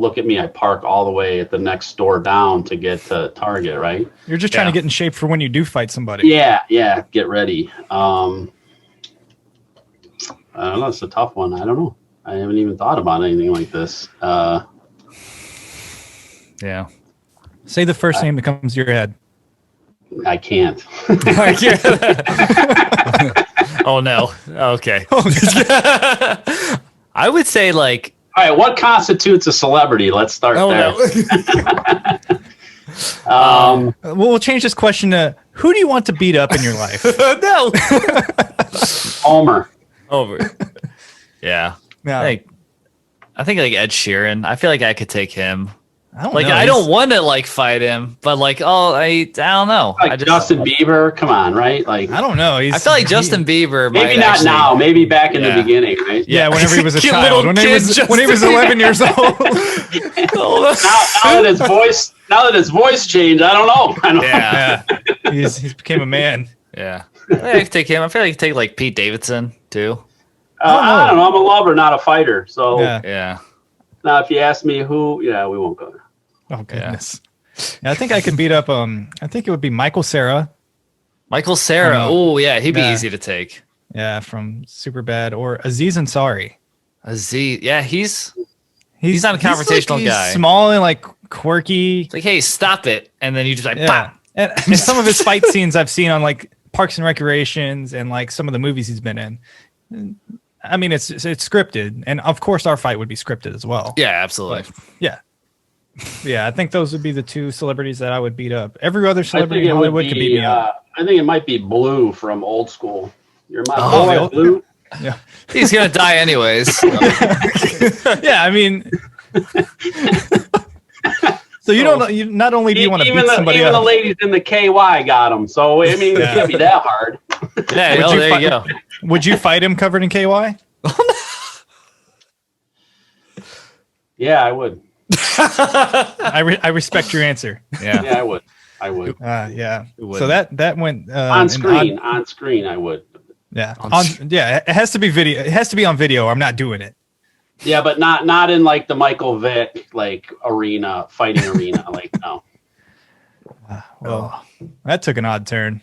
look at me. I park all the way at the next store down to get to Target, right? You're just trying to get in shape for when you do fight somebody. Yeah, get ready. I don't know. It's a tough one. I don't know. I haven't even thought about anything like this. Yeah. Say the first name that comes to your head. I can't. Oh no. Okay. I would say like. All right, what constitutes a celebrity? Let's start there. No. We'll change this question to who do you want to beat up in your life? No. Homer. Over. Yeah. Yeah. I think like Ed Sheeran. I feel like I could take him. I don't Like know. I don't want to like fight him, but like I don't know. Like Justin Bieber. Come on, right? Like I don't know. I feel like Justin Bieber. maybe might not actually, now. Maybe back in Yeah. the beginning, right? Yeah, whenever he was a Cute child, little when he was kid when he was Justin 11 years old. Now that his voice changed, I don't know. Yeah. Yeah, he's became a man. Yeah. I could take him. I feel like you could take like Pete Davidson too. I don't know. I'm a lover, not a fighter. So Yeah. Yeah. now, if you ask me who, we won't go there. Oh goodness. Yeah, I think I could beat up. I think it would be Michael Cera. Michael Cera. Oh yeah, he'd be Yeah. easy to take. Yeah, from Superbad, or Aziz Ansari. Aziz. Yeah, he's not a confrontational he's guy. Small and like quirky. It's like, hey, stop it, and then you just like, Yeah. pop. And some of his fight scenes I've seen on like Parks and Recreations and like some of the movies he's been in. I mean, it's scripted, and of course our fight would be scripted as well. Yeah, absolutely. Yeah, I think those would be the two celebrities that I would beat up. Every other I celebrity think in it would Hollywood could beat be. me up. I think it might be Blue from Old School. You're my Oh, boy, the old- Blue. Yeah, He's gonna die anyways. yeah. I mean, so you don't know. You not only do you want to beat somebody even the up. ladies in the KY got him. So I mean, it can't be that hard. Yeah. Would Oh, you there fight- you go. Would you fight him covered in KY? Yeah, I would. I respect your answer. Yeah. Yeah, I would. I would. Yeah. would. So that went On in screen. On screen, I would. Yeah. On Yeah. It has to be video. It has to be on video. Or I'm not doing it. Yeah, but not in like the Michael Vick like arena, fighting arena. Like no. Well, that took an odd turn.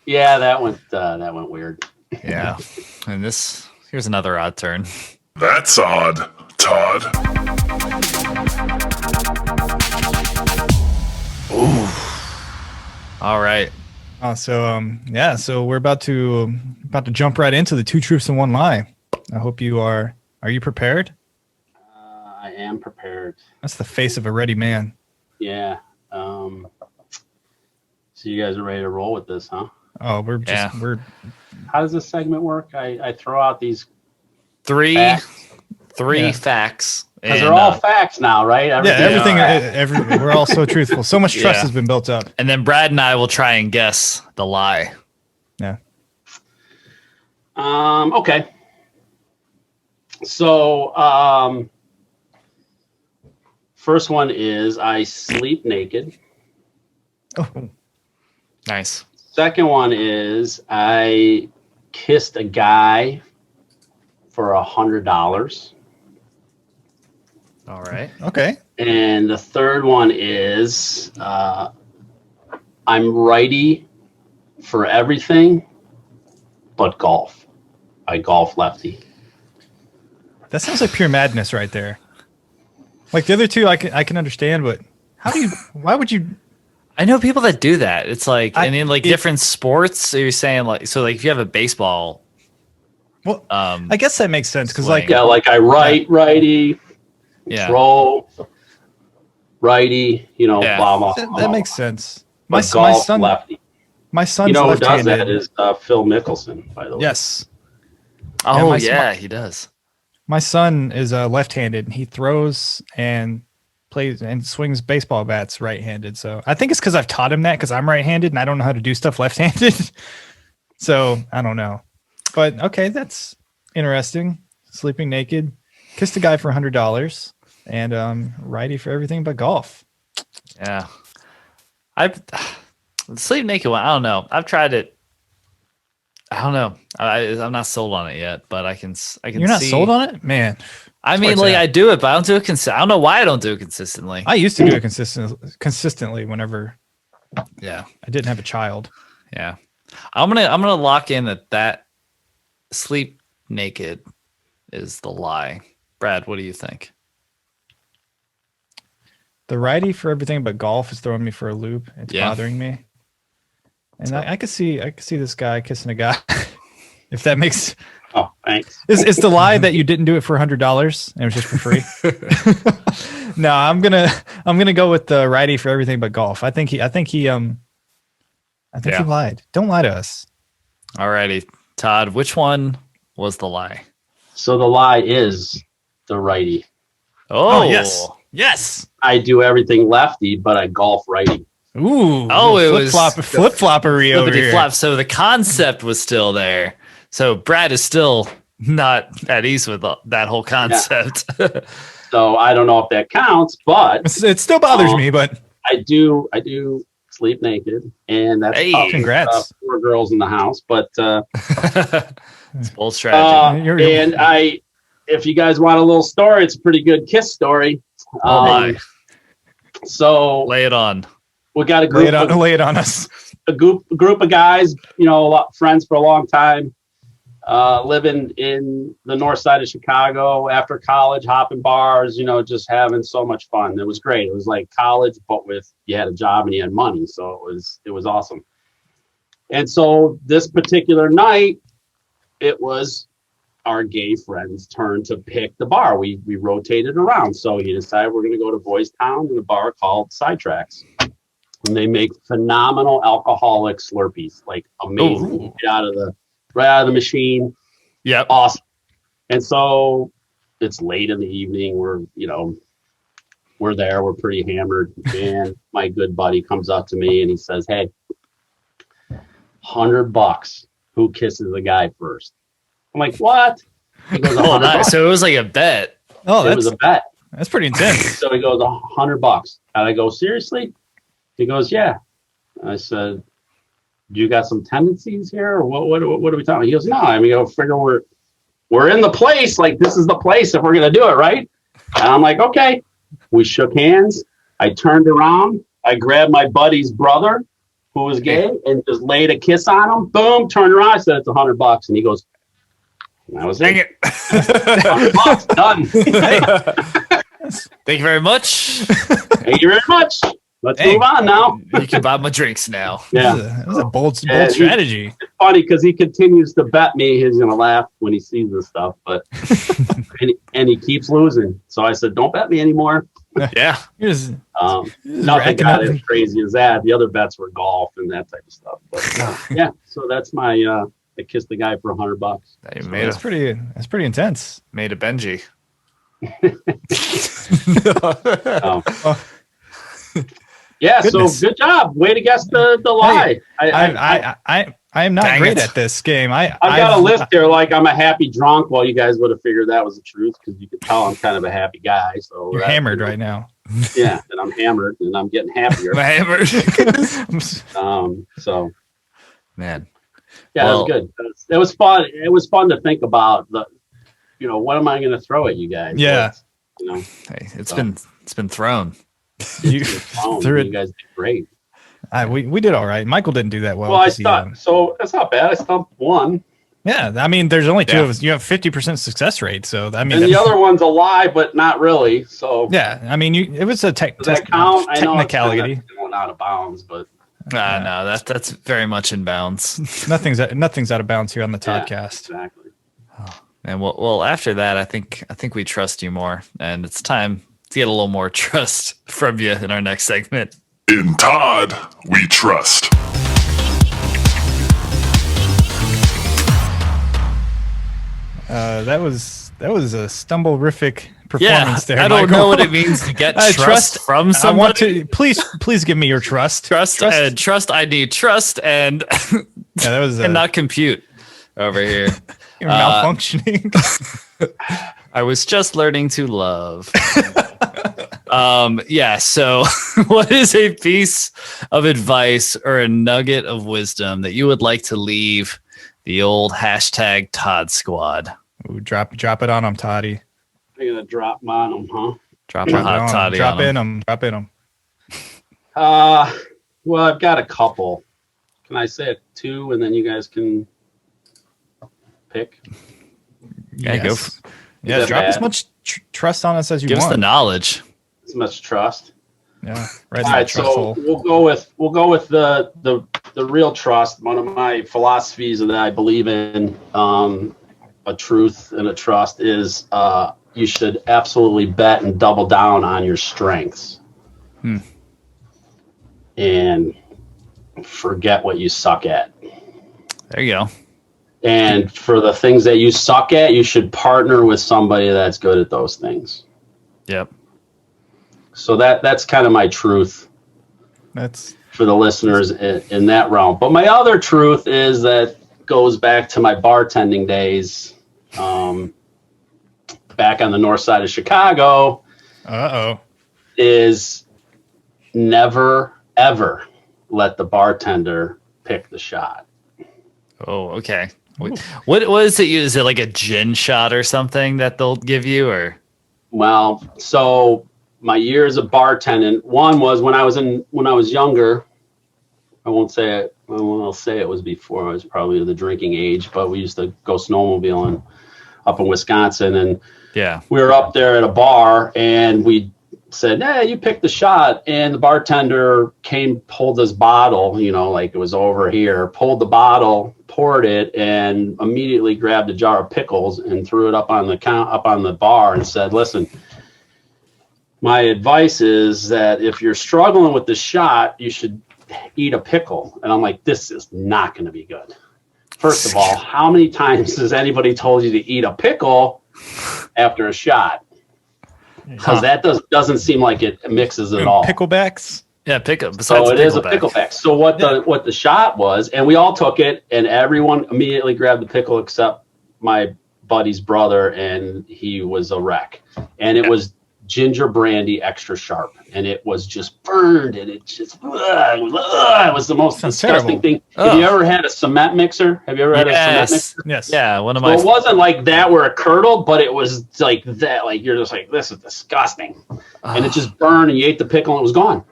Yeah, that went weird. Yeah. And here's another odd turn. That's odd, Todd. All right. So we're about to jump right into the two truths and one lie. I hope you are. Are you prepared? I am prepared. That's the face of a ready man. Yeah. So you guys are ready to roll with this, huh? Oh, we're How does this segment work? I throw out these Three Yeah. facts. because And, they're all facts now, right? everything. We're all so truthful. So much trust Yeah. has been built up. and then Brad and I will try and guess the lie. Yeah. Okay. So first one is I sleep naked. Oh, Nice. Second one is I kissed a guy for $100. All right. okay. And the third one is I'm righty for everything but golf. I golf lefty. That sounds like pure madness right there. Like the other two, I can understand, but why would you? I know people that do that. It's like, I- and in like it- different sports, so you're saying like, so like if you have a baseball, Well, I guess that makes sense because like Swing. Yeah, like I righty, yeah, throw, righty, Yeah. blah, blah, that, blah, that blah. makes sense. But My golf son, lefty. my son's You know who does left-handed. that is Phil Mickelson, by the way. Yes, oh my- yeah, he does. my son is left-handed, and he throws and plays and swings baseball bats right-handed. So I think it's because I've taught him that because I'm right-handed and I don't know how to do stuff left-handed. So I don't know, but okay, that's interesting. sleeping naked, kissed a guy for $100, and righty for everything but golf. Yeah. The sleep naked one, I don't know. I've tried it. I don't know. I'm not sold on it yet, but I can You're not see. sold on it? Man. I mean, like, I do it, but I don't do it I don't know why I don't do it consistently. I used to do it consistently whenever I didn't have a child. Yeah. I'm gonna lock in that sleep naked is the lie. Brad, what do you think? The righty for everything but golf is throwing me for a loop. It's bothering me. And I could see this guy kissing a guy. If that makes Oh, thanks. It's the lie that you didn't do it for $100 and it was just for free. No, I'm gonna go with the righty for everything but golf. I think he lied. Don't lie to us. Alrighty, Todd, which one was the lie? So the lie is the righty. Oh, yes. I do everything lefty, but I golf righty. Ooh. Oh, it was flip-floppery over here. Flop. So the concept was still there. So Brad is still not at ease with that whole concept. Yeah. So I don't know if that counts, but it still bothers me. But I do sleep naked, and that's tough. Congrats. 4 girls in the house, but it's bold strategy. And if you guys want a little story, it's a pretty good kiss story. Oh my! So lay it on. We got a group. Lay it on us. A group of guys, friends for a long time, living in the north side of Chicago after college, hopping bars, just having so much fun. It was great. It was like college, but you had a job and you had money. So it was awesome. And so this particular night, it was our gay friend's turn to pick the bar. We rotated around. So he decided we're going to go to Boys Town in a bar called Sidetracks. And they make phenomenal alcoholic Slurpees, like amazing. Right out of the machine. Yeah. Awesome. And so it's late in the evening. We're there. We're pretty hammered. And my good buddy comes up to me and he says, "Hey, $100. Who kisses the guy first?" I'm like, "What?" He goes, "Oh, nice." So it was like a bet. Oh, it was a bet. That's pretty intense. So he goes, $100. And I go, "Seriously?" He goes, "Yeah." I said, "You got some tendencies here, or what are we talking about?" He goes, "No, I mean, figure we're in the place. Like, this is the place if we're gonna do it, right?" And I'm like, "Okay." We shook hands. I turned around. I grabbed my buddy's brother, who was gay, and just laid a kiss on him. Boom. Turned around. I said, "It's $100." And he goes, "That was Dang it. $100, done." Thank you very much. Thank you very much. Let's move on now. You can buy my drinks now. Yeah. That was a bold strategy. It's funny because he continues to bet me he's going to laugh when he sees this stuff, but and he keeps losing. So I said, "Don't bet me anymore." Yeah. Nothing got as crazy as that. The other bets were golf and that type of stuff. But yeah, so that's my I kissed the guy for $100. That's pretty intense. Made a Benji. Yeah, Goodness. So good job. Way to guess the lie. Hey, I am not great at this game. I've got a list here like I'm a happy drunk. Well, you guys would have figured that was the truth because you could tell I'm kind of a happy guy. So you're hammered right now. Yeah, and I'm hammered and I'm getting happier. I'm hammered. So man. Yeah, it was good. It was fun. It was fun to think about what am I going to throw at you guys? Yeah. Hey, it's been thrown. You threw it. You guys did great. We did all right. Michael didn't do that well. Well, I stumped. So that's not bad. I stumped one. Yeah, I mean, there's only 2 of us. You have 50% success rate, so I mean, and the other one's a lie, but not really. So yeah, I mean, it was a technicality. I know it's going out of bounds, but no, that's very much in bounds. Nothing's out of bounds here on the Toddcast. Exactly. Oh, and well, after that, I think we trust you more, and it's time to get a little more trust from you in our next segment. In Todd, we trust. That was a stumble-rific performance there. I don't Michael. know what it means to get trust from someone. I want to please give me your trust. Trust. I need trust and that was and not compute over here. You're malfunctioning. I was just learning to love. Yeah. So what is a piece of advice or a nugget of wisdom that you would like to leave the old hashtag Todd Squad? Ooh, drop it on them, Toddy. I'm gonna drop on them, huh? Drop a hot toddy Drop on in them. them. Drop in them. Well, I've got a couple. Can I say it two, and then you guys can pick? Yeah, go. Yeah, that drop bad? as much trust on us as you Give us want. the knowledge. As much trust. Yeah, right. All right, so we'll go with the real trust. One of my philosophies that I believe in, a truth and a trust is you should absolutely bet and double down on your strengths, and forget what you suck at. There you go. And for the things that you suck at, you should partner with somebody that's good at those things. Yep. So that's kind of my truth That's for the listeners in that realm. But my other truth is that goes back to my bartending days, back on the north side of Chicago, is never, ever let the bartender pick the shot. Oh, okay. What is it? Is it like a gin shot or something that they'll give you, or? Well, so my years of bartending, one was when I was younger. I won't say it. I'll say it was before I was probably the drinking age, but we used to go snowmobiling up in Wisconsin, and Yeah. we were up there at a bar, and we said, "Hey, you pick the shot." And the bartender pulled this bottle, like it was over here, pulled the bottle, poured it, and immediately grabbed a jar of pickles and threw it up on the bar and said, "Listen, my advice is that if you're struggling with the shot, you should eat a pickle." And I'm like, this is not going to be good. First of all, how many times has anybody told you to eat a pickle after a shot? Because that doesn't seem like it mixes at all. Picklebacks. Yeah, pickle. So it is a pickleback. So what the shot was, and we all took it, and everyone immediately grabbed the pickle except my buddy's brother, and he was a wreck. And it was ginger brandy extra sharp, and it was just burned, and it just it was the most disgusting thing. Have you ever had a cement mixer? Have you ever had a cement mixer? Yes. Yeah, one of So my. it wasn't like that where it curdled, but it was like that. Like you're just like, this is disgusting, and it just burned, and you ate the pickle, and it was gone.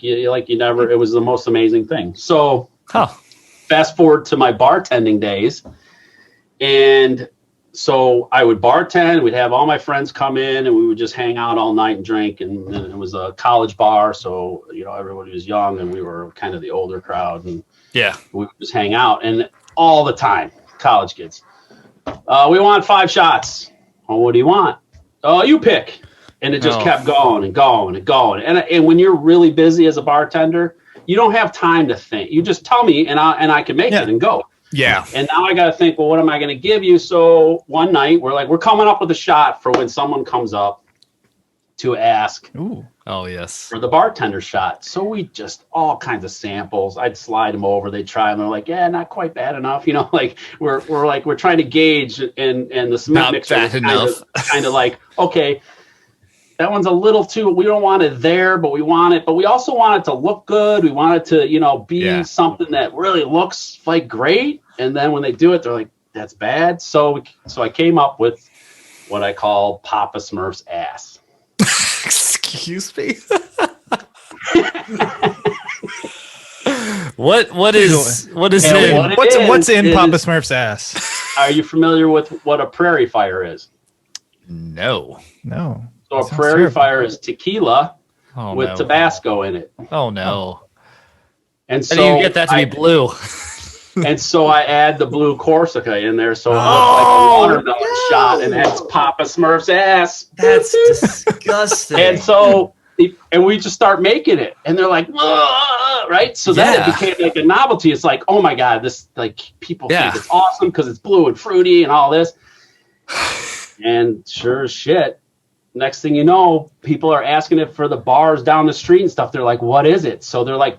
You never. It was the most amazing thing. So fast forward to my bartending days, and so I would bartend. We'd have all my friends come in, and we would just hang out all night and drink. And it was a college bar, so everybody was young, and we were kind of the older crowd, and Yeah. we would just hang out. And all the time, college kids, we want 5 shots. Well, what do you want? Oh, you pick. And it just kept going and going and going. And when you're really busy as a bartender, you don't have time to think. You just tell me, and I can make it and go. Yeah. And now I got to think, well, what am I going to give you? So one night we're coming up with a shot for when someone comes up to ask Oh, yes. for the bartender shot. So we just all kinds of samples. I'd slide them over. They'd try them. They're like, yeah, not quite bad enough. We're trying to gauge, and the cement Not mixer bad enough. kind of like, okay, that one's a little too, we don't want it there, but we want it, but we also want it to look good. We want it to, be something that really looks like great. And then when they do it, they're like, that's bad. So I came up with what I call Papa Smurf's ass. Excuse me. What is And it? What's in Papa Smurf's ass? Are you familiar with what a prairie fire is? No. No. So a Sounds prairie terrible. fire is tequila Oh, with no. Tabasco in it. Oh no. And How so do you get that to be blue? And so I add the blue Corsica in there, so it looks Oh, like a watermelon shot, and that's Papa Smurf's ass. That's disgusting. And so, and we just start making it, and they're like, whoa, right? So then it became like a novelty. It's like, oh my God, this, like, people think it's awesome because it's blue and fruity and all this. And sure as shit, next thing you know, people are asking it for the bars down the street and stuff. They're like, what is it? So they're like,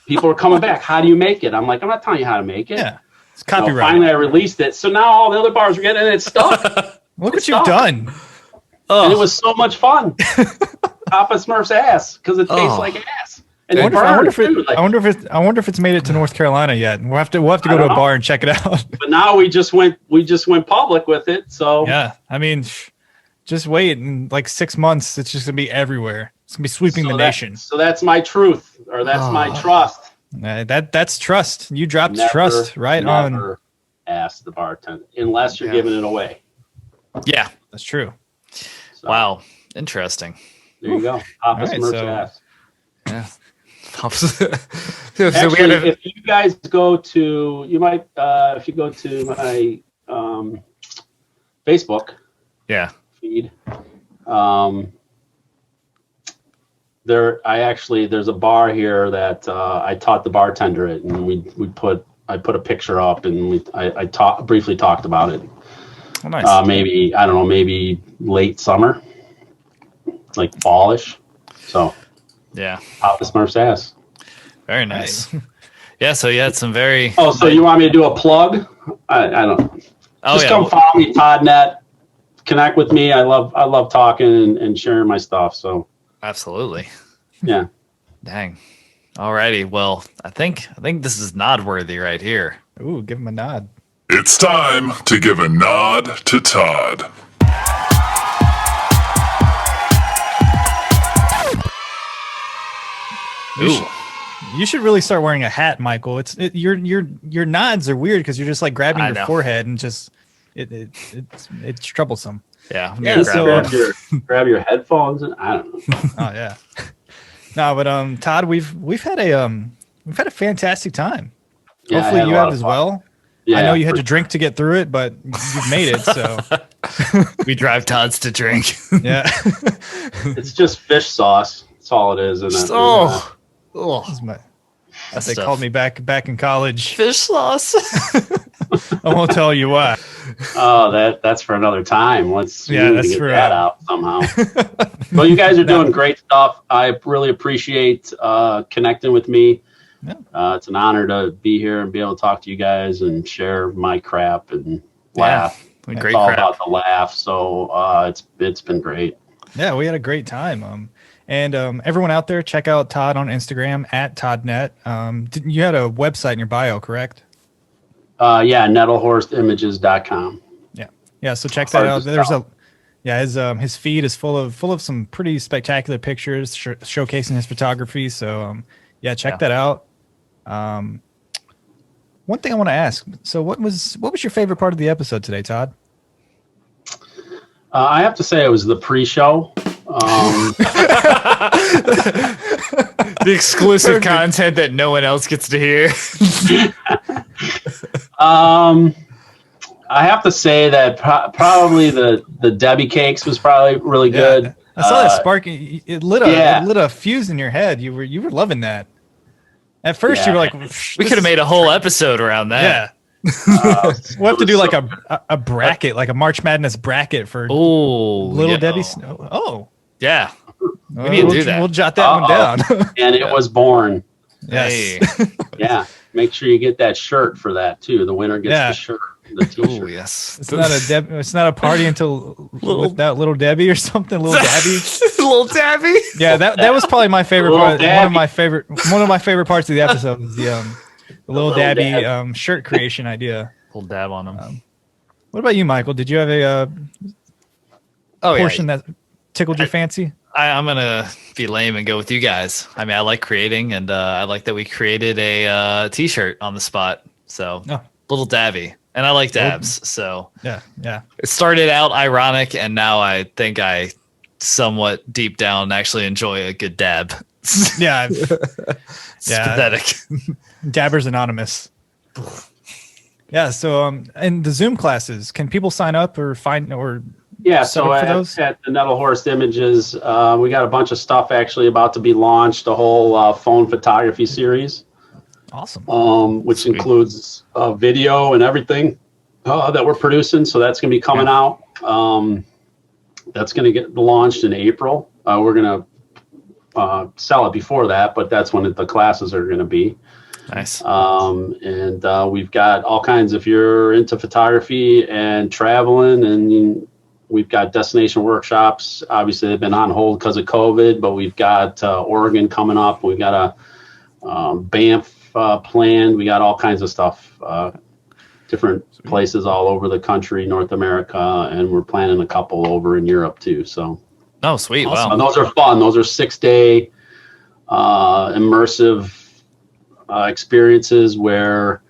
people are coming back. How do you make it? I'm like, I'm not telling you how to make it. Yeah. It's copyright. Finally, I released it. So now all the other bars are getting it stuck. Look It's what you've stuck. done. And it was so much fun. Papa Smurf's ass because it tastes like ass. And I it wonder burns, too. I wonder if it's made it to North Carolina yet. We'll have to go I to a don't know. bar and check it out. But now we just went public with it. So Yeah, I mean, just wait. In like 6 months, it's just gonna be everywhere. It's gonna be sweeping the nation. So that's my truth, or that's my trust. That's trust. You dropped Never, trust right on. never ask the bartender unless you're giving it away. Yeah. That's true. So, Wow. Interesting. There you go. Papa All right, Smurf's so- ass. Yeah. Actually, if you guys go to, you might, if you go to my Facebook Yeah. feed, there's a bar here that I taught the bartender it, and I put a picture up, and I briefly talked about it. Oh, nice. Maybe, I don't know, maybe late summer, like fallish. So Yeah. Papa Smurf's ass. Very nice. Yeah. So you had some very. Oh, so you want me to do a plug? I don't. Oh, Just yeah. come follow me, Todd Net. Connect with me. I love talking and sharing my stuff. So Absolutely. yeah. Dang. Alrighty. Well, I think this is nod worthy right here. Ooh, give him a nod. It's time to give a nod to Todd. Ooh. You should really start wearing a hat, Michael. Your nods are weird because you're just like grabbing I your know. forehead and just it's troublesome. Yeah. I'm Yeah, gonna so, grab one. grab your headphones. And, I don't know. Oh yeah. No, but Todd, we've had a fantastic time. Yeah, I Hopefully had a you lot have of as fun. well. Yeah, I know you had for to drink to get through it, but you've made it. So We drive Todd's to drink. yeah. It's just fish sauce. That's all it is. And Oh. That's my- That's they tough. called me back in college. Fish sauce. I won't tell you why. That's for another time. We Yeah, need to that's get for, that out somehow. Well, you guys are doing great stuff. I really appreciate connecting with me. Yeah. It's an honor to be here and be able to talk to you guys and share my crap and laugh. Great It's all crap. about the laugh. So it's been great. Yeah, we had a great time. And everyone out there, check out Todd on Instagram at ToddNet. You had a website in your bio, correct? Yeah, nettelhorstimages.com. Yeah, so check that out. Hard to There's his feed is full of some pretty spectacular pictures showcasing his photography. So yeah, check that out. One thing I want to ask. So what was your favorite part of the episode today, Todd? I have to say it was the pre-show. The exclusive content that no one else gets to hear. I have to say that probably the Debbie cakes was probably really good. Yeah, I saw that spark. It lit a fuse in your head. You were loving that. At first, you were like, We could have made a whole episode around that. Yeah. We'll have to do like a bracket, like a March Madness bracket for Oh, Little yeah. Debbie Snow. Oh, Yeah. We need to do that. We'll jot that one down. And it was born. Yes. Hey. Yeah. Make sure you get that shirt for that too. The winner gets the shirt, the Oh, t-shirt. yes. It's not a party until without Little Debbie or something. Little Debbie. Little Tabby. Yeah, that was probably my favorite Little part. Dabby. One of my favorite parts of the episode was the Little Dabby Dab. shirt creation idea. Little dab on him. What about you, Michael? Did you have a portion that tickled your fancy? I'm gonna be lame and go with you guys. I mean, I like creating, and I like that we created a T-shirt on the spot. So Oh. Little dabby, and I like dabs. So Yeah. it started out ironic, and now I think I somewhat deep down actually enjoy a good dab. Yeah. It's Yeah. pathetic. Dabbers Anonymous. Yeah. So, and the Zoom classes, can people sign up or Yeah, set so up for those? at the Nettelhorst Images, we got a bunch of stuff actually about to be launched, a whole phone photography series, Awesome. which Sweet. includes video and everything that we're producing. So that's going to be coming out. That's going to get launched in April. We're going to sell it before that, but that's when the classes are going to be. Nice. And we've got all kinds, if you're into photography and traveling, and we've got destination workshops. Obviously, they've been on hold because of COVID, but we've got Oregon coming up. We've got a Banff planned. We got all kinds of stuff, different places all over the country, North America, and we're planning a couple over in Europe too. So, Oh, sweet. Wow. those are fun. Those are 6-day immersive experiences where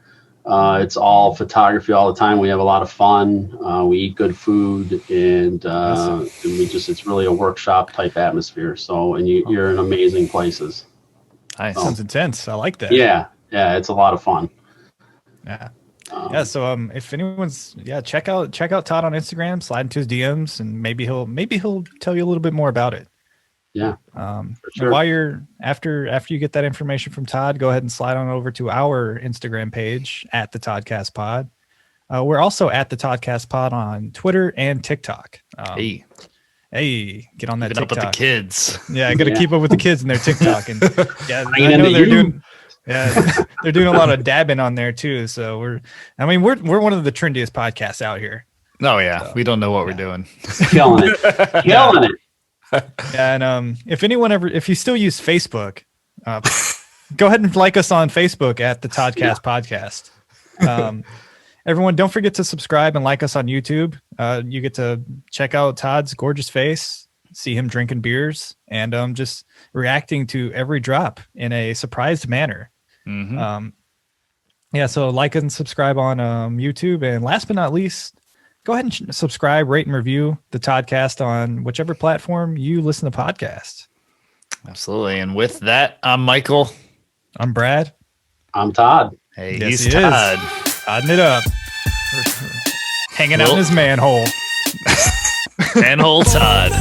it's all photography all the time. We have a lot of fun. We eat good food, and it's really a workshop type atmosphere. So, and you're in amazing places. Nice. Sounds intense. I like that. Yeah, it's a lot of fun. Yeah. So if anyone's check out Todd on Instagram, slide into his DMs, and maybe he'll tell you a little bit more about it. Yeah. For sure. And while you're after you get that information from Todd, go ahead and slide on over to our Instagram page at the Toddcast Pod. We're also at the Toddcast Pod on Twitter and TikTok. Hey, get on that keeping TikTok. up with the kids. Yeah, I got to keep up with the kids and their TikTok. And yeah, I Bringing know into they're you. doing. Yeah, they're doing a lot of dabbing on there too. So we're one of the trendiest podcasts out here. Oh yeah, we don't know what we're doing. Killing it. Killing it. Yeah, and if you still use Facebook, go ahead and like us on Facebook at the Toddcast Podcast. Everyone, don't forget to subscribe and like us on YouTube. You get to check out Todd's gorgeous face, see him drinking beers, and just reacting to every drop in a surprised manner. Mm-hmm. So like and subscribe on YouTube, and last but not least, go ahead and subscribe, rate, and review the Toddcast on whichever platform you listen to podcasts. Absolutely. And with that, I'm Michael. I'm Brad. I'm Todd. Hey, Yes, he's he is. Todd. Todding it up. Hanging out in his manhole. Manhole Todd.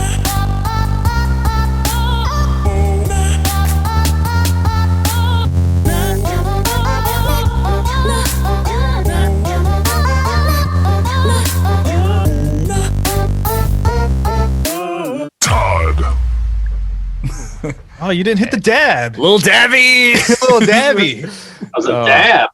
Oh, you didn't hit the dab. Little Dabby. Little dabby. That was a dab.